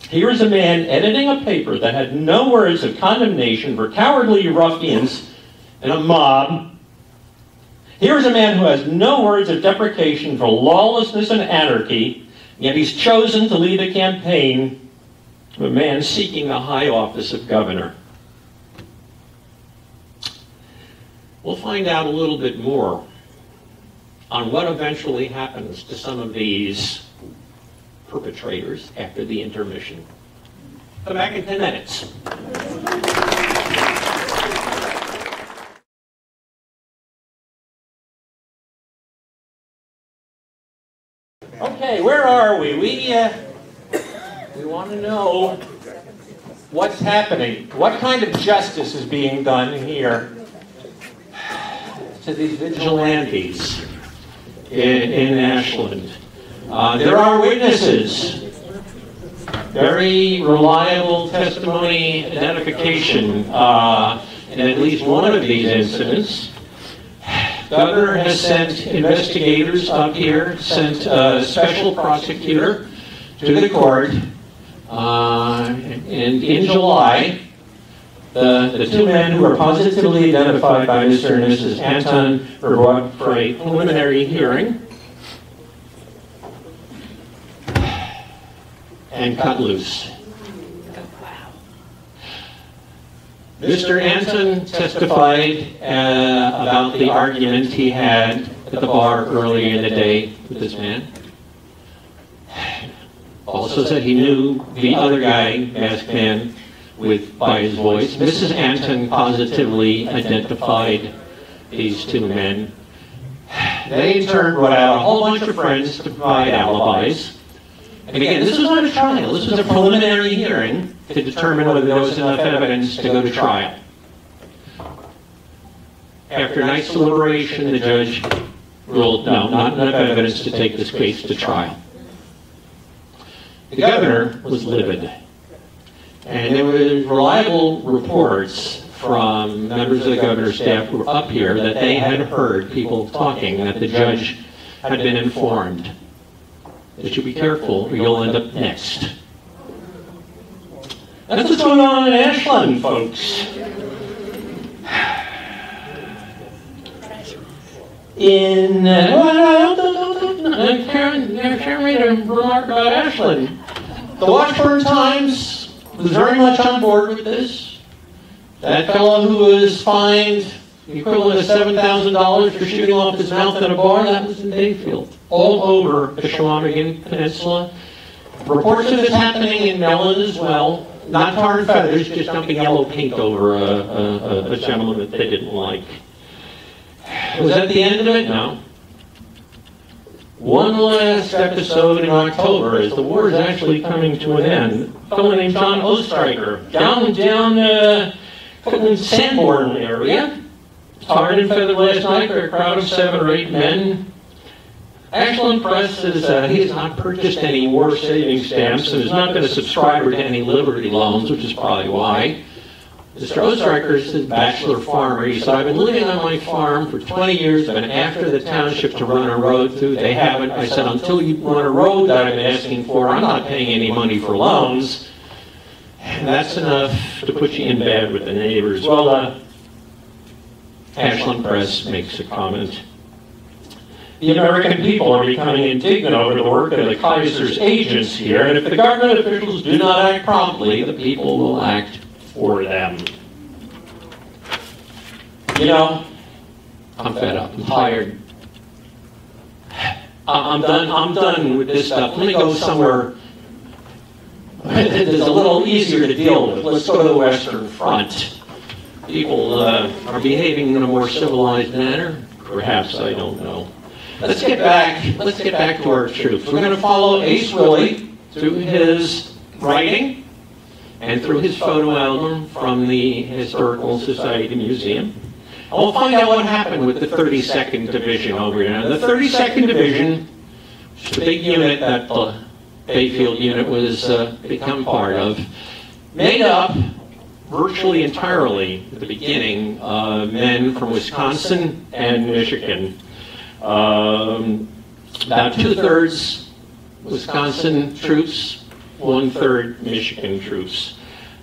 Here is a man editing a paper that had no words of condemnation for cowardly ruffians and a mob. Here is a man who has no words of deprecation for lawlessness and anarchy, yet he's chosen to lead a campaign of a man seeking the high office of governor. We'll find out a little bit more on what eventually happens to some of these perpetrators after the intermission. Come back in 10 minutes. Okay, where are we? We want to know what's happening. What kind of justice is being done here to these vigilantes in Ashland? There are witnesses. Very reliable testimony identification in at least one of these incidents. Governor has sent investigators up here, sent a special prosecutor to the court, and in July, the 2 men who were positively identified by Mr. and Mrs. Anton were brought for a preliminary hearing and cut loose. Mr. Anton testified about the argument he had at the bar earlier in the day with this man. Also said he knew the other guy, masked man, by his voice. Mrs. Anton positively identified these 2 men. They in turn brought out a whole bunch of friends to provide alibis. And again, this was not a trial. This was a preliminary hearing to determine whether there was enough evidence to go to trial. After a night's deliberation, the judge ruled no, not enough evidence to take this case to trial. The governor was livid. And there were reliable reports from members of the governor's staff who were up here that they had heard people talking, that the judge had been informed that you be careful or you'll end up next. That's what's going on in Ashland, folks. Karen made a remark about Ashland. The Washburn Times was very much on board with this. That fellow who was fined the equivalent of $7,000 for shooting off his mouth at a bar, that was in Dayfield. All over the Chequamegon Peninsula. Reports of this happening in Mellon as well. Not tar and feathers, just dumping yellow paint over a gentleman that they didn't like. Was that the end of it? No. One last episode in October, as the war is actually coming to an end. A fellow named John Ostreicher, down From the Sanborn area, tarred and feathered last night by a crowd of 7 or 8 men. Ashland Press says he has not purchased any war savings stamps and is not going to subscribe to any Liberty loans, which is probably why. Mr. Oestreicher is a bachelor farmer. He said, I've been living on my farm for 20 years. I've been after the township to run a road through. They haven't. I said, until you run a road that I'm asking for, I'm not paying any money for loans. And that's enough to put you in bed with the neighbors. Well, Ashland Press makes a comment. The American people are becoming indignant over the work of the Kaiser's agents here, and if the government officials do not act promptly, the people will act for them. You know, I'm fed up. I'm tired. I'm done with this stuff. Let me go somewhere that's a little easier to deal with. Let's go to the Western Front. People are behaving in a more civilized manner. Perhaps, I don't know. Let's get back to our troops. We're going to follow Ace Willie through his writing and through his photo album from the Historical Society Museum. And we'll find out what happened with the 32nd Division over here. Now, the 32nd Division, which is a big unit that the Bayfield unit was become part of, made up virtually entirely at the beginning of men from Wisconsin and Michigan. About 2/3 Wisconsin troops, 1/3 Michigan troops.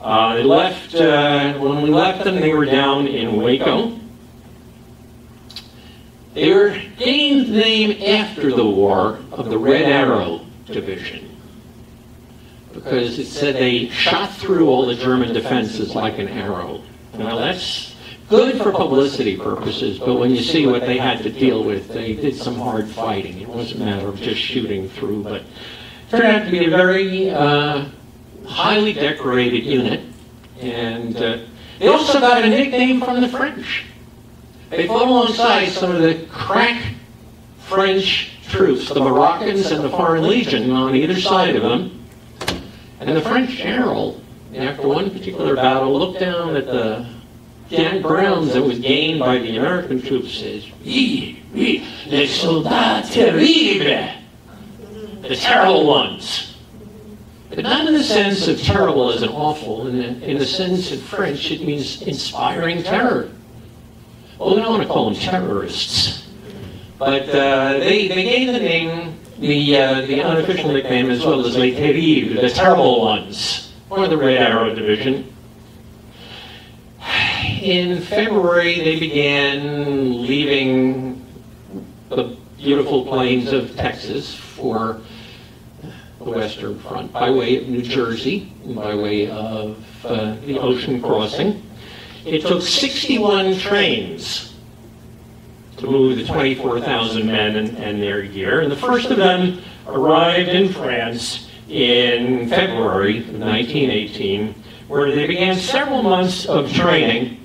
They left, when we left them, they were down in Waco. They were gained the name after the war of the Red Arrow Division, because it said they shot through all the German defenses like an arrow. Now that's good for publicity purposes, but when you see what they had to deal with, they did some hard fighting. It wasn't a matter of just shooting through, but it turned out to be a very highly decorated unit. And they also got a nickname from the French. They fought alongside some of the crack French troops, the Moroccans and the Foreign Legion on either side of them. And the French general, after one particular battle, looked down at the grounds that was gained by the American troops, says, oui, les soldats terribles, the terrible ones. But not in the sense of terrible as an awful. In the sense in French, it means inspiring terror. Well, we don't want to call them terrorists. But they gave the name, the unofficial nickname, as well as les terribles, the terrible ones, or the Red Arrow Division. In February, they began leaving the beautiful plains of Texas for the Western Front by way of New Jersey, and by way of the ocean crossing. It took 61 trains to move the 24,000 men and their gear, and the first of them arrived in France in February of 1918, where they began several months of training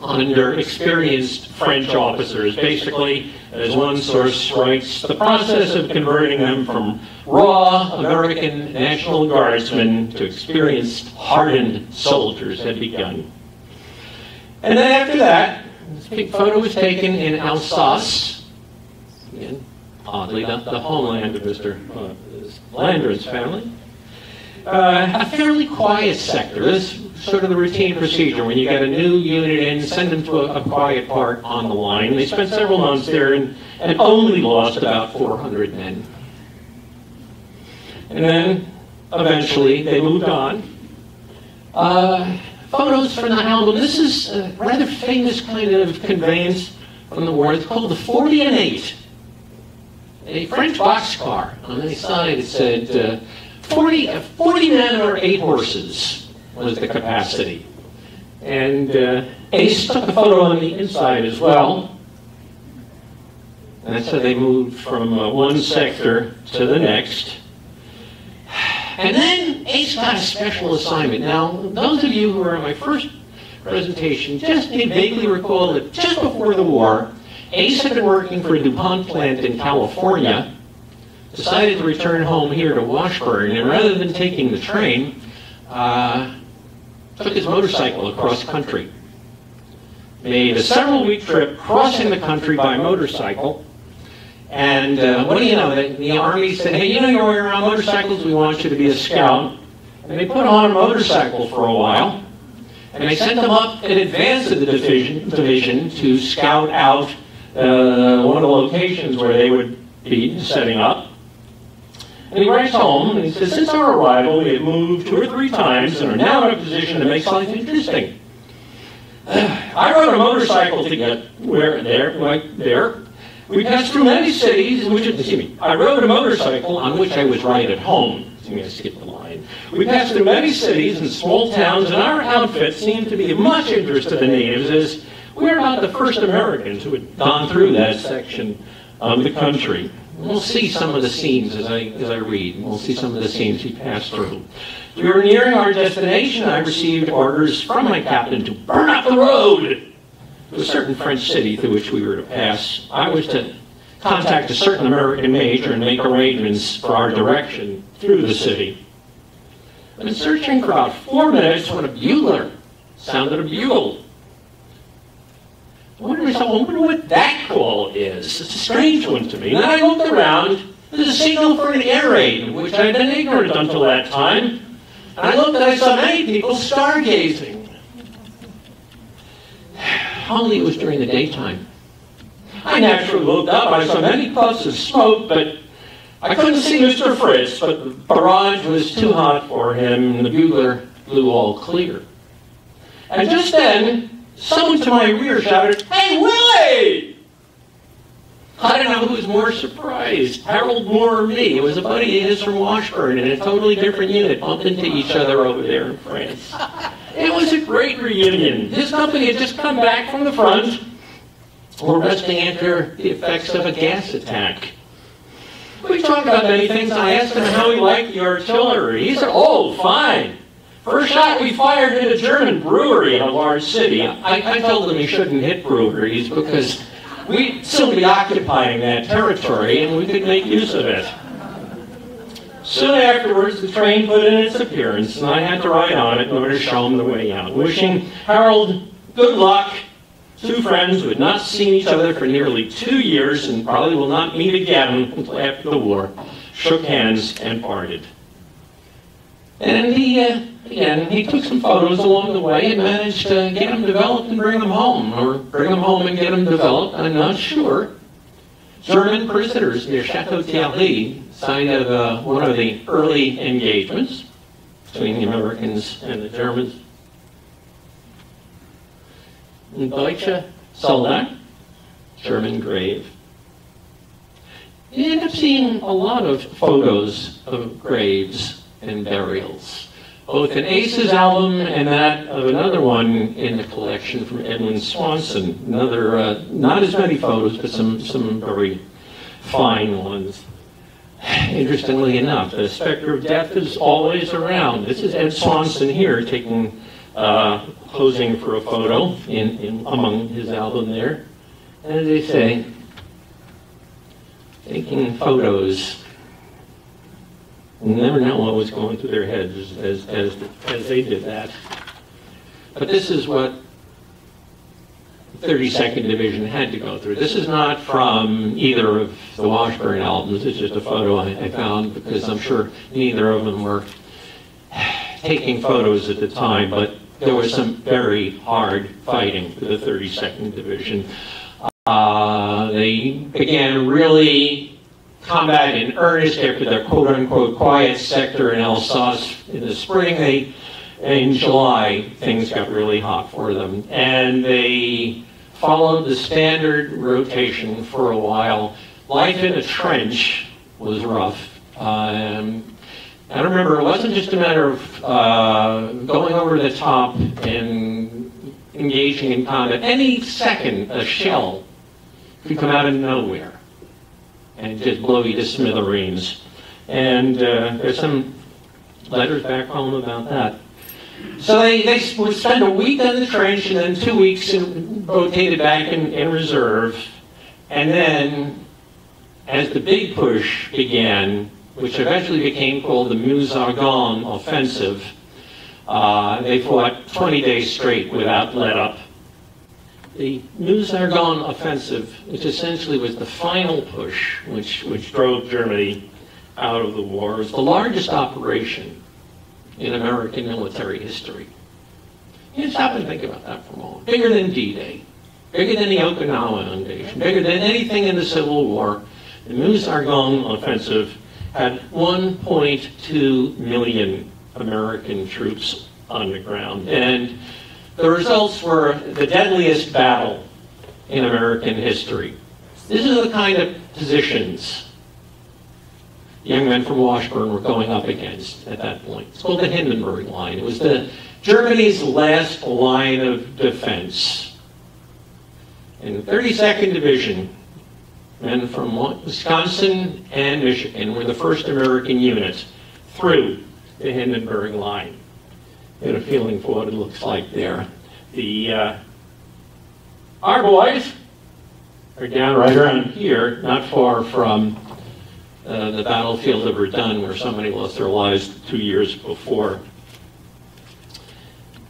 under experienced French officers. Basically, as one source writes, the process of converting them from raw American National Guardsmen to experienced, hardened soldiers had begun. And then after that, this big photo was taken in Alsace, again, oddly, the homeland of Mr. Landron's family. A fairly quiet sector. This is sort of the routine procedure. When you get a new unit in, send them to a quiet part on the line. They spent several months there and only lost about 400 men. And then, eventually, they moved on. Photos from the album. This is a rather famous kind of conveyance from the war. It's called the 40 and 8. A French boxcar. On the side it said 40 men or 8 horses was the capacity. And Ace took a photo on the inside as well. And so they moved from one sector to the next. And then Ace got a special assignment. Now, those of you who were at my first presentation just may vaguely recall that just before the war, Ace had been working for a DuPont plant in California, decided to return home here to Washburn, and rather than taking the train, took his motorcycle across country. Made a several-week trip crossing the country by motorcycle. And what do you know, the Army said, hey, you know you're wearing around motorcycles, we want you to be a scout. And they put him on a motorcycle for a while. And they sent him up in advance of the division to scout out one of the locations where they would be setting up. And he writes home and he says, since our arrival, we have moved 2 or 3 times and are now in a position to make life interesting. I rode a motorcycle to get there. We passed through many cities, I rode a motorcycle on which I was right at home. I skipped the line. We passed through many cities and small towns, and our outfit seemed to be of much interest to the natives, as we were about the first Americans who had gone through that section of the country. We'll see some of the scenes as I read. We'll see some of the scenes he passed through. We were nearing our destination. I received orders from my captain to burn up the road to a certain French city through which we were to pass. I was to contact a certain American major and make arrangements for our direction through the city. I've been searching for about 4 minutes when a bugler sounded a bugle. I wonder what that call is. It's a strange one to me. And then I looked around. There's a signal for an air raid, which I had been ignorant until that time. And I looked and I saw many people stargazing. Only it was during the daytime. I naturally looked up. I saw many puffs of smoke, but I couldn't see Mr. Fritz, but the barrage was too hot for him, and the bugler blew all clear. And just then, someone to my rear shouted, "Hey, Willie!" I don't know who was more surprised, Harold Moore or me. It was a buddy of his from Washburn in a totally different unit, bumped into each other over there in France. It was a great reunion. His company had just come back from the front. We're resting after the effects of a gas attack. We talked about many things. I asked him how he liked the artillery. He said, "Oh, fine. First shot we fired hit a German brewery in a large city." I told him he shouldn't hit breweries because we'd still be occupying that territory and we could make use of it. Soon afterwards, the train put in its appearance, and I had to ride on it in order to show him the way out. Wishing Harold good luck, 2 friends who had not seen each other for nearly 2 years and probably will not meet again until after the war, shook hands and parted. And he took some photos along the way and managed to get them developed and bring them home, or bring them home and get them developed, I'm not sure. German prisoners near Chateau Thierry, sign of one of the early engagements between the Americans and the Germans. Deutsche Soldat, German grave. You end up seeing a lot of photos of graves and burials, both in Ace's album and that of another one in the collection from Edwin Swanson. Another, not as many photos, but some very fine ones. Interestingly enough, the specter of death is always around. This is Ed Swanson here taking, posing for a photo among his album there. And as they say, taking photos. You never know what was going through their heads as they did that. But this is what the 32nd Division had to go through. This is not from either of the Washburn albums. It's just a photo I found because I'm sure neither of them were taking photos at the time, but there was some very hard fighting for the 32nd Division. They began really combat in earnest after their quote-unquote quiet sector in Alsace in the spring. In July, things got really hot for them. And they followed the standard rotation for a while. Life in a trench was rough. I remember it wasn't just a matter of going over the top and engaging in combat. Any second, a shell could come out of nowhere and just blow you to smithereens. And there's some letters back home about that. So they would spend a week in the trench and then 2 weeks rotated back in reserve. And then, as the big push began, which eventually became called the Meuse-Argonne Offensive, They fought 20 days straight without let-up. The Meuse-Argonne offensive, which essentially was the final push, which drove Germany out of the war, was the largest operation in American military history. You stop and think about that for a moment. Bigger than D-Day, bigger than the Okinawa invasion, bigger than anything in the Civil War. The Meuse-Argonne offensive had 1.2 million American troops on the ground. And the results were the deadliest battle in American history. This is the kind of positions young men from Washburn were going up against at that point. It's called the Hindenburg Line. It was Germany's last line of defense. And the 32nd Division, men from Wisconsin and Michigan, were the first American units through the Hindenburg Line. Get a feeling for what it looks like there. Our boys are down right around here, not far from the battlefield of Verdun, where somebody lost their lives 2 years before.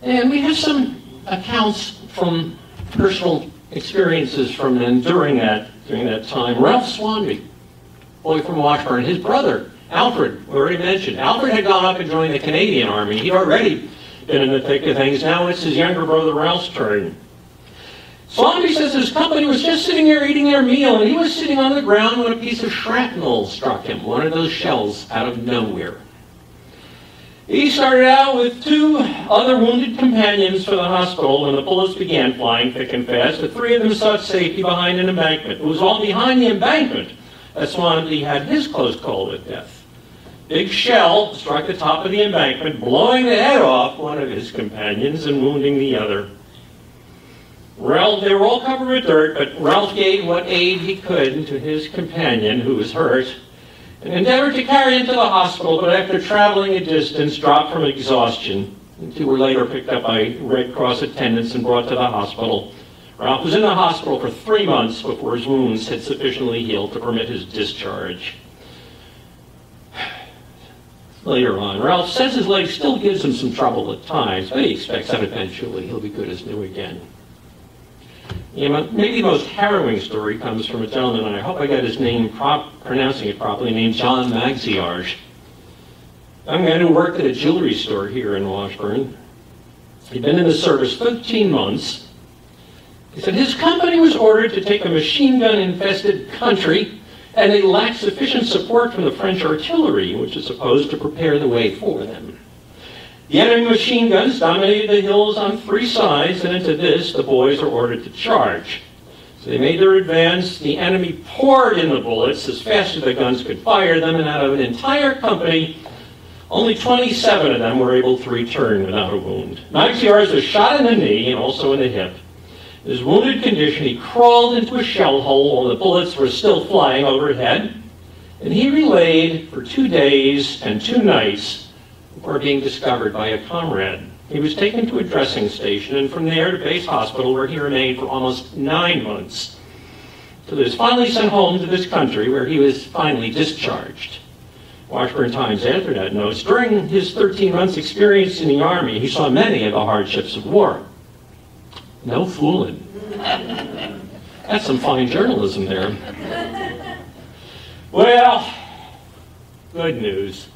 And we have some accounts from personal experiences from men during that time. Ralph Swanby, boy from Washburn, his brother, Alfred, we already mentioned. Alfred had gone up and joined the Canadian Army. He'd already been in the thick of things. Now it's his younger brother Ralph's turn. Swanby says his company was just sitting there eating their meal, and he was sitting on the ground when a piece of shrapnel struck him, one of those shells out of nowhere. He started out with 2 other wounded companions for the hospital when the bullets began flying thick and fast. The 3 of them sought safety behind an embankment. It was all behind the embankment that Swanby had his close call with death. Big shell struck the top of the embankment, blowing the head off one of his companions and wounding the other. They were all covered with dirt, but Ralph gave what aid he could to his companion, who was hurt, and endeavored to carry him to the hospital, but after traveling a distance, dropped from exhaustion. The 2 were later picked up by Red Cross attendants and brought to the hospital. Ralph was in the hospital for 3 months before his wounds had sufficiently healed to permit his discharge. Later on, Ralph says his leg still gives him some trouble at times, but he expects that eventually he'll be good as new again. Maybe the most harrowing story comes from a gentleman, and I hope I got his name pronouncing it properly, named John Magziarge. A man who worked at a jewelry store here in Washburn. He'd been in the service 13 months. He said his company was ordered to take a machine gun-infested country, and they lacked sufficient support from the French artillery, which is supposed to prepare the way for them. The enemy machine guns dominated the hills on 3 sides, and into this the boys were ordered to charge. So they made their advance. The enemy poured in the bullets as fast as the guns could fire them, and out of an entire company, only 27 of them were able to return without a wound. Magziarge was shot in the knee and also in the hip. In his wounded condition, he crawled into a shell hole while the bullets were still flying overhead, and he relayed for 2 days and 2 nights before being discovered by a comrade. He was taken to a dressing station, and from there to base hospital, where he remained for almost 9 months. So he was finally sent home to this country, where he was finally discharged. Washburn Times after that notes, during his 13 months experience in the Army, he saw many of the hardships of war. No fooling. That's some fine journalism there. Well, good news.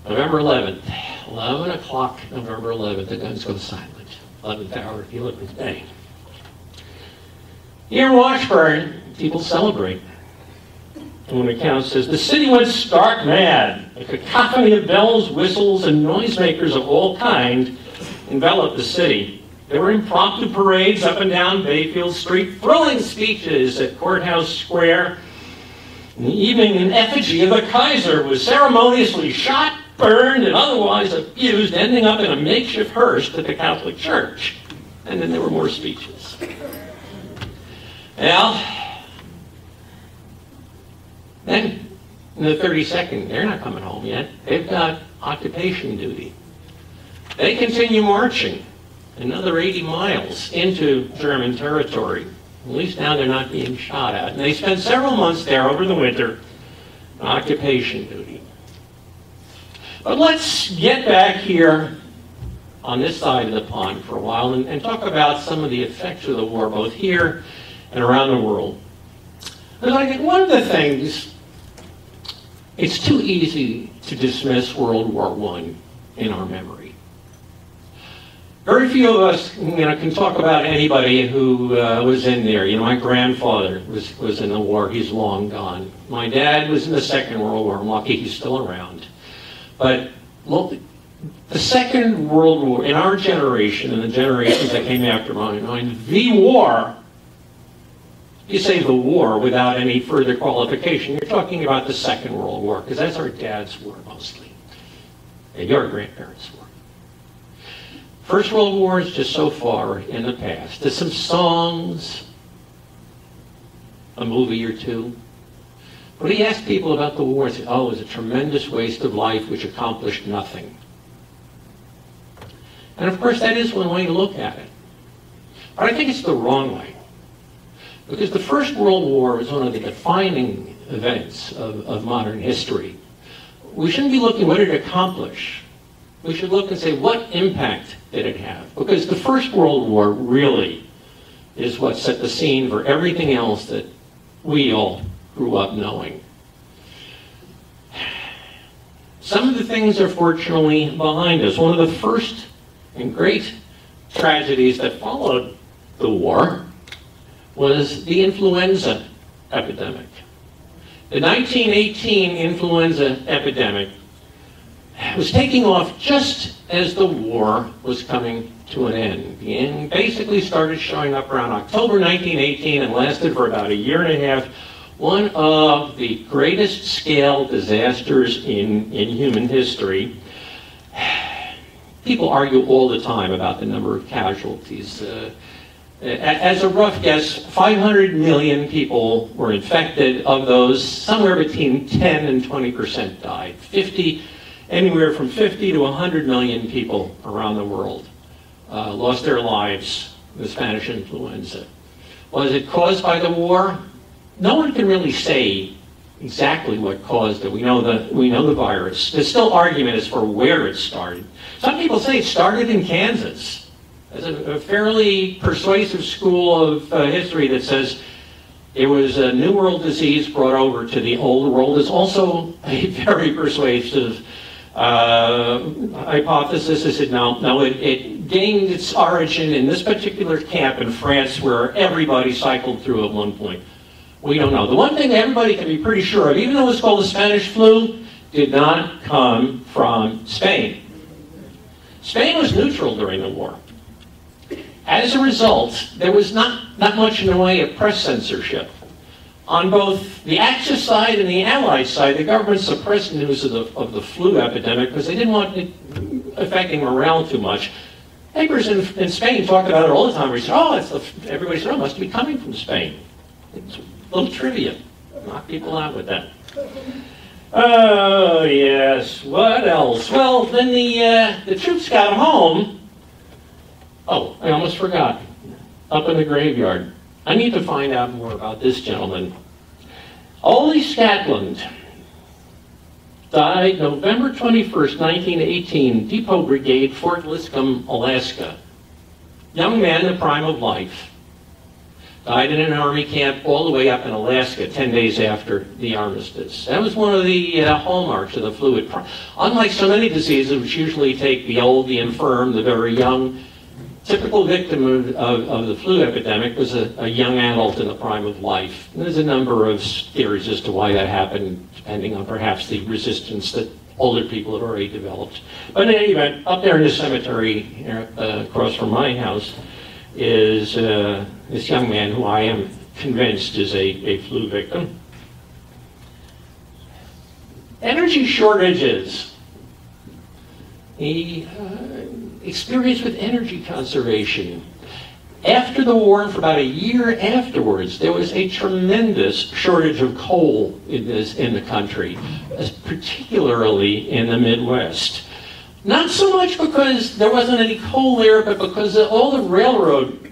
November 11th, 11 o'clock, November 11th, the guns go silent. 11th hour, if you look at the day. Here in Washburn, people celebrate. And one account says, the city went stark mad. A cacophony of bells, whistles, and noisemakers of all kind enveloped the city. There were impromptu parades up and down Bayfield Street, thrilling speeches at Courthouse Square. In the evening, an effigy of the Kaiser was ceremoniously shot, burned, and otherwise abused, ending up in a makeshift hearse at the Catholic Church. And then there were more speeches. Well, then in the 32nd, they're not coming home yet. They've got occupation duty. They continue marching another 80 miles into German territory. At least now they're not being shot at. And they spent several months there over the winter on occupation duty. But let's get back here on this side of the pond for a while and talk about some of the effects of the war, both here and around the world. Because I think one of the things, it's too easy to dismiss World War I in our memory. Very few of us, can talk about anybody who was in there. My grandfather was in the war. He's long gone. My dad was in the Second World War. I'm lucky he's still around. But the Second World War, in our generation and the generations that came after mine, the war, you say the war without any further qualification, you're talking about the Second World War, because that's our dad's war mostly, and your grandparents' war. First World War is just so far in the past. There's some songs, a movie or two. But he asked people about the war and said, oh, it was a tremendous waste of life which accomplished nothing. And of course, that is one way to look at it. But I think it's the wrong way. Because the First World War was one of the defining events of modern history. We shouldn't be looking what did it accomplish. We should look and say, what impact did it have? Because the First World War really is what set the scene for everything else that we all grew up knowing. Some of the things are fortunately behind us. One of the first and great tragedies that followed the war was the influenza epidemic. The 1918 influenza epidemic was taking off just as the war was coming to an end. And basically started showing up around October 1918 and lasted for about a year and a half. One of the greatest scale disasters in human history. People argue all the time about the number of casualties. As a rough guess, 500 million people were infected. Of those, somewhere between 10 and 20% died. Anywhere from 50 to 100 million people around the world lost their lives with Spanish influenza. Was it caused by the war? No one can really say exactly what caused it. We know the virus. There's still argument as for where it started. Some people say it started in Kansas. There's a fairly persuasive school of history that says it was a New World disease brought over to the Old World. There's also a very persuasive hypothesis that said no, it gained its origin in this particular camp in France where everybody cycled through at one point. We don't know. The one thing everybody can be pretty sure of, even though it's called the Spanish flu, did not come from Spain. Spain was neutral during the war. As a result, there was not much in the way of press censorship. On both the Axis side and the Allied side, the government suppressed news of the flu epidemic because they didn't want it affecting morale too much. Papers in Spain talked about it all the time. We said, everybody said, it must be coming from Spain. It's a little trivia. Knock people out with that. Oh, yes. What else? Well, then the troops got home. Oh, I almost forgot. Up in the graveyard. I need to find out more about this gentleman. Ole Scatland died November 21st, 1918, Depot Brigade, Fort Lipscomb, Alaska. Young man in the prime of life. Died in an army camp all the way up in Alaska 10 days after the armistice. That was one of the hallmarks of the flu. Unlike so many diseases which usually take the old, the infirm, the very young, typical victim of the flu epidemic was a young adult in the prime of life. And there's a number of theories as to why that happened, depending on perhaps the resistance that older people had already developed. But in any event, up there in the cemetery across from my house is this young man who I am convinced is a flu victim. Energy shortages. He experience with energy conservation. After the war, and for about a year afterwards, there was a tremendous shortage of coal in the country, particularly in the Midwest. Not so much because there wasn't any coal there, but because all the railroad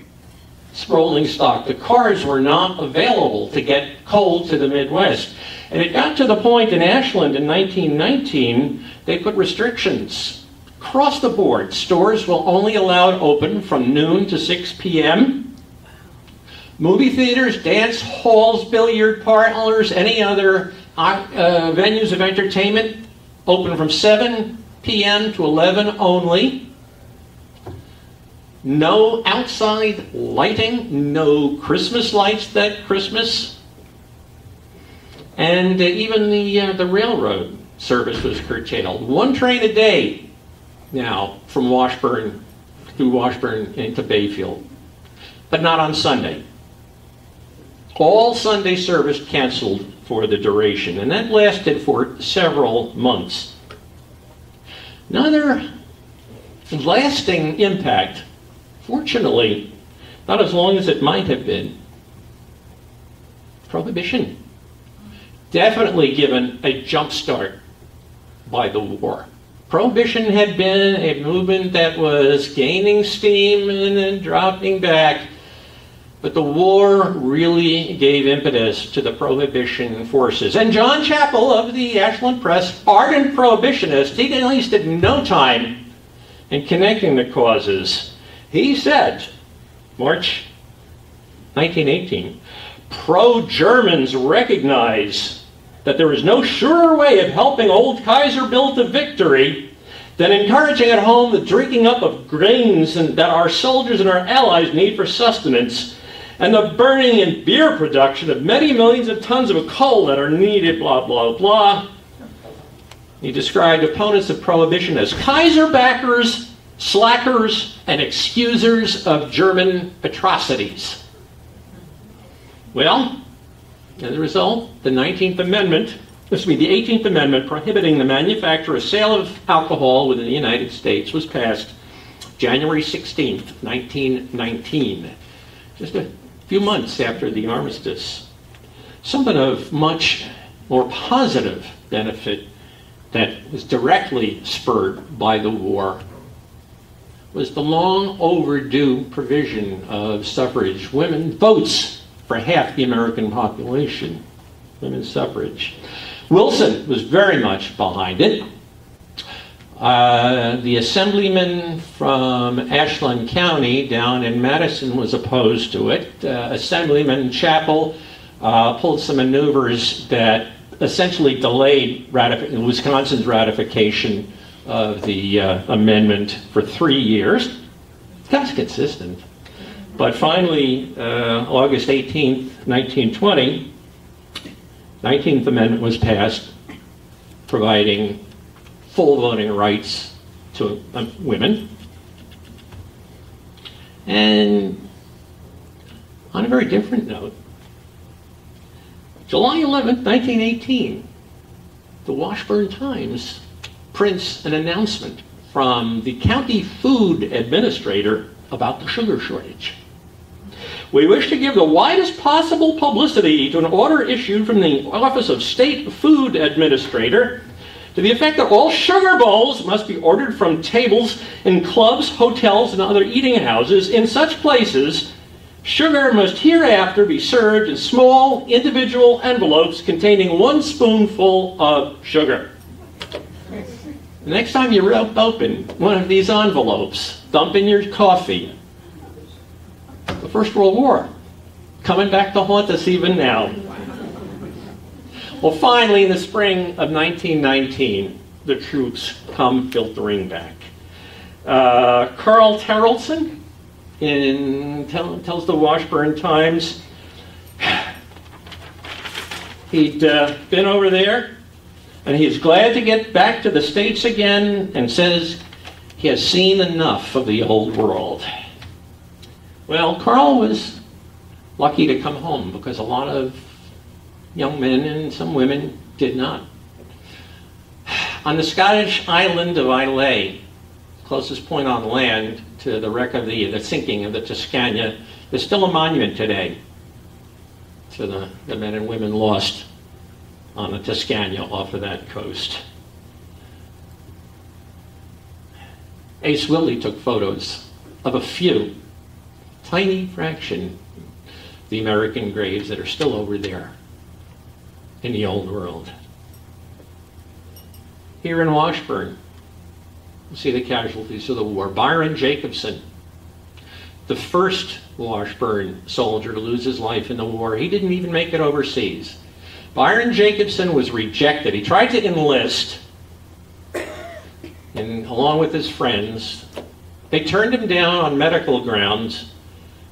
rolling stock. The cars were not available to get coal to the Midwest. And it got to the point in Ashland in 1919, they put restrictions across the board. Stores will only allowed open from noon to 6 p.m. Movie theaters, dance halls, billiard parlors, any other venues of entertainment open from 7 p.m. to 11 only. No outside lighting, no Christmas lights that Christmas. And even the railroad service was curtailed. One train a day now from Washburn, through Washburn into Bayfield, but not on Sunday. All Sunday service canceled for the duration, and that lasted for several months. Another lasting impact, fortunately, not as long as it might have been, Prohibition. Definitely given a jump start by the war. Prohibition had been a movement that was gaining steam and then dropping back, but the war really gave impetus to the Prohibition forces. And John Chappell of the Ashland Press, ardent prohibitionist, he wasted no time in connecting the causes. He said, March 1918, pro-Germans recognize that there is no surer way of helping old Kaiser Bill to victory than encouraging at home the drinking up of grains that our soldiers and our allies need for sustenance, and the burning and beer production of many millions of tons of coal that are needed, blah, blah, blah. He described opponents of Prohibition as Kaiser backers, slackers, and excusers of German atrocities. Well, as a result, the 19th Amendment, the 18th Amendment prohibiting the manufacture or sale of alcohol within the United States was passed January 16th, 1919, just a few months after the armistice. Something of much more positive benefit that was directly spurred by the war was the long overdue provision of suffrage. Women votes for half the American population, women's suffrage. Wilson was very much behind it. The assemblyman from Ashland County down in Madison was opposed to it. Assemblyman Chappell pulled some maneuvers that essentially delayed Wisconsin's ratification of the amendment for 3 years. That's consistent. But finally, August 18th, 1920, 19th Amendment was passed, providing full voting rights to women. And on a very different note, July 11th, 1918, the Washburn Times prints an announcement from the county food administrator about the sugar shortage. We wish to give the widest possible publicity to an order issued from the Office of State Food Administrator to the effect that all sugar bowls must be ordered from tables in clubs, hotels, and other eating houses. In such places, sugar must hereafter be served in small individual envelopes containing 1 spoonful of sugar. The next time you open one of these envelopes, dump in your coffee. The First World War, coming back to haunt us even now. Well, finally, in the spring of 1919, the troops come filtering back. Carl Terrelson tells the Washburn Times he'd been over there, and he's glad to get back to the States again, and says he has seen enough of the old world. Well, Carl was lucky to come home because a lot of young men and some women did not. On the Scottish island of Islay, closest point on land to the wreck of the sinking of the Tuscania, there's still a monument today to the men and women lost on the Tuscania off of that coast. Ace Willie took photos of a few tiny fraction of the American graves that are still over there in the old world. Here in Washburn, you see the casualties of the war. Byron Jacobson, the first Washburn soldier to lose his life in the war. He didn't even make it overseas. Byron Jacobson was rejected. He tried to enlist, and along with his friends, they turned him down on medical grounds,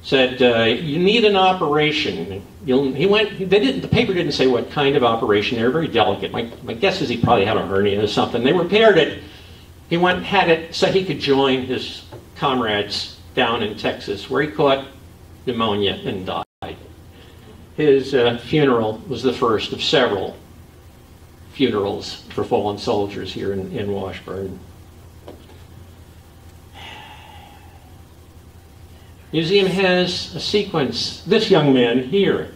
said, you need an operation. The paper didn't say what kind of operation. They were very delicate. My guess is he probably had a hernia or something. They repaired it. He went and had it so he could join his comrades down in Texas, where he caught pneumonia and died. His funeral was the first of several funerals for fallen soldiers here in Washburn. Museum has a sequence. This young man here,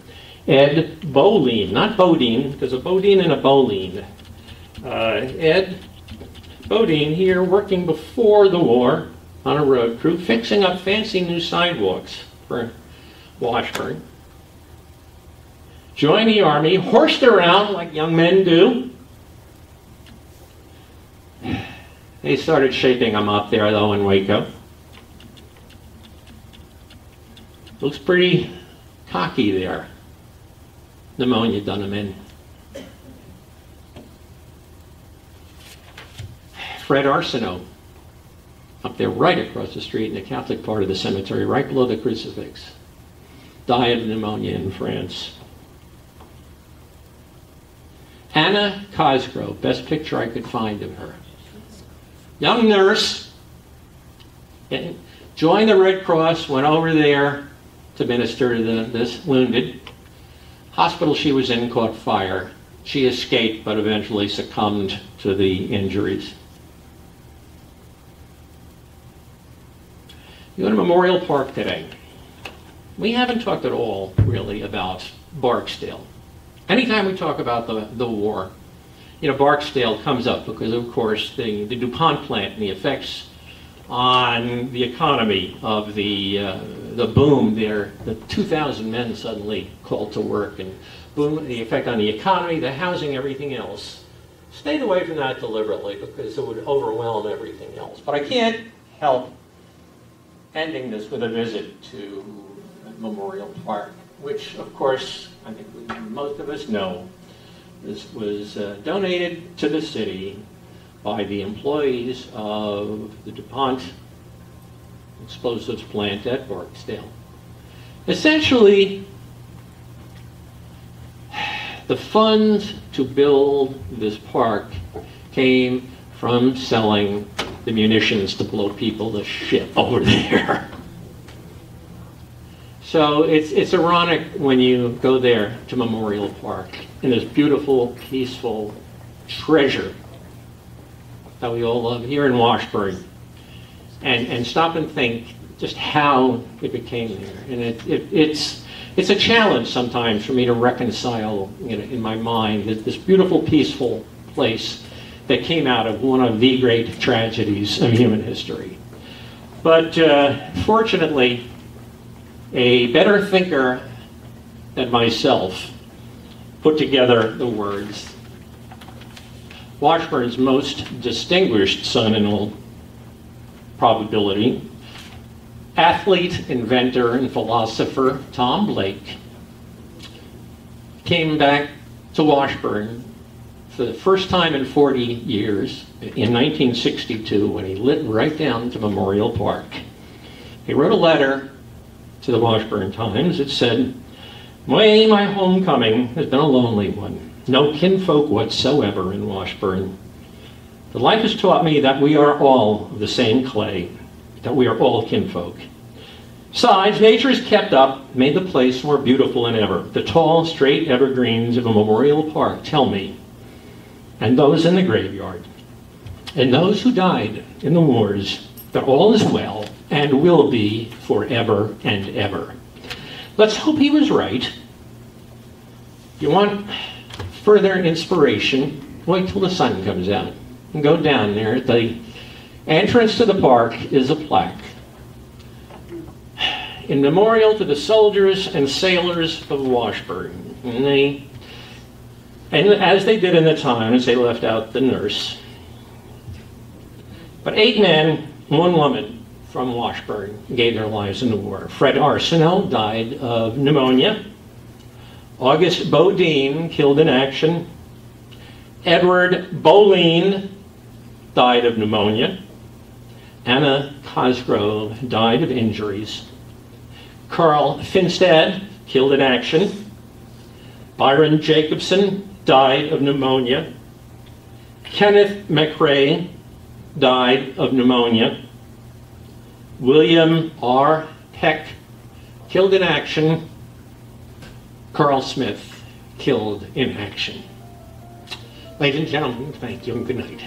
Ed Boline, not Bodine, because a Bodine and a Boline. Ed Bodine here, working before the war on a road crew, fixing up fancy new sidewalks for Washburn. Joined the Army, horsed around like young men do. They started shaping him up there, though, in Waco. Looks pretty cocky there. Pneumonia done him in. Fred Arsenault, up there right across the street in the Catholic part of the cemetery, right below the crucifix. Died of pneumonia in France. Anna Cosgrove, best picture I could find of her. Young nurse, joined the Red Cross, went over there to minister to this wounded. Hospital she was in caught fire. She escaped, but eventually succumbed to the injuries. You go to Memorial Park today. We haven't talked at all, really, about Barksdale. Anytime we talk about the war, you know, Barksdale comes up because, of course, the DuPont plant and the effects on the economy of the boom there, the 2,000 men suddenly called to work, and boom, the effect on the economy, the housing, everything else. Stayed away from that deliberately because it would overwhelm everything else. But I can't help ending this with a visit to Memorial Park, which, of course, I think most of us know, this was donated to the city by the employees of the DuPont explosives plant at Barksdale. Essentially, the funds to build this park came from selling the munitions to blow people to shit over there. So it's ironic when you go there to Memorial Park in this beautiful, peaceful treasure that we all love here in Washburn, and stop and think just how it became there. And it's a challenge sometimes for me to reconcile, you know, in my mind this beautiful, peaceful place that came out of one of the great tragedies of human history. But fortunately, a better thinker than myself put together the words. Washburn's most distinguished son in all probability, athlete, inventor, and philosopher Tom Blake, came back to Washburn for the first time in 40 years in 1962 when he lit right down to Memorial Park. He wrote a letter to the Washburn Times. It said, my homecoming has been a lonely one. No kinfolk whatsoever in Washburn. But life has taught me that we are all of the same clay, that we are all kinfolk. Besides, nature has kept up, made the place more beautiful than ever. The tall, straight evergreens of a Memorial Park tell me, and those in the graveyard, and those who died in the wars, that all is well and will be forever and ever. Let's hope he was right. You want further inspiration, wait till the sun comes out and go down there. At the entrance to the park is a plaque. in memorial to the soldiers and sailors of Washburn. And as they did in the times, they left out the nurse. But 8 men, 1 woman from Washburn gave their lives in the war. Fred Arsenault died of pneumonia. August Bodine, killed in action. Edward Boleen died of pneumonia. Anna Cosgrove died of injuries. Carl Finstad, killed in action. Byron Jacobson died of pneumonia. Kenneth McRae died of pneumonia. William R. Peck, killed in action. Carl Smith, killed in action. Ladies and gentlemen, thank you and good night.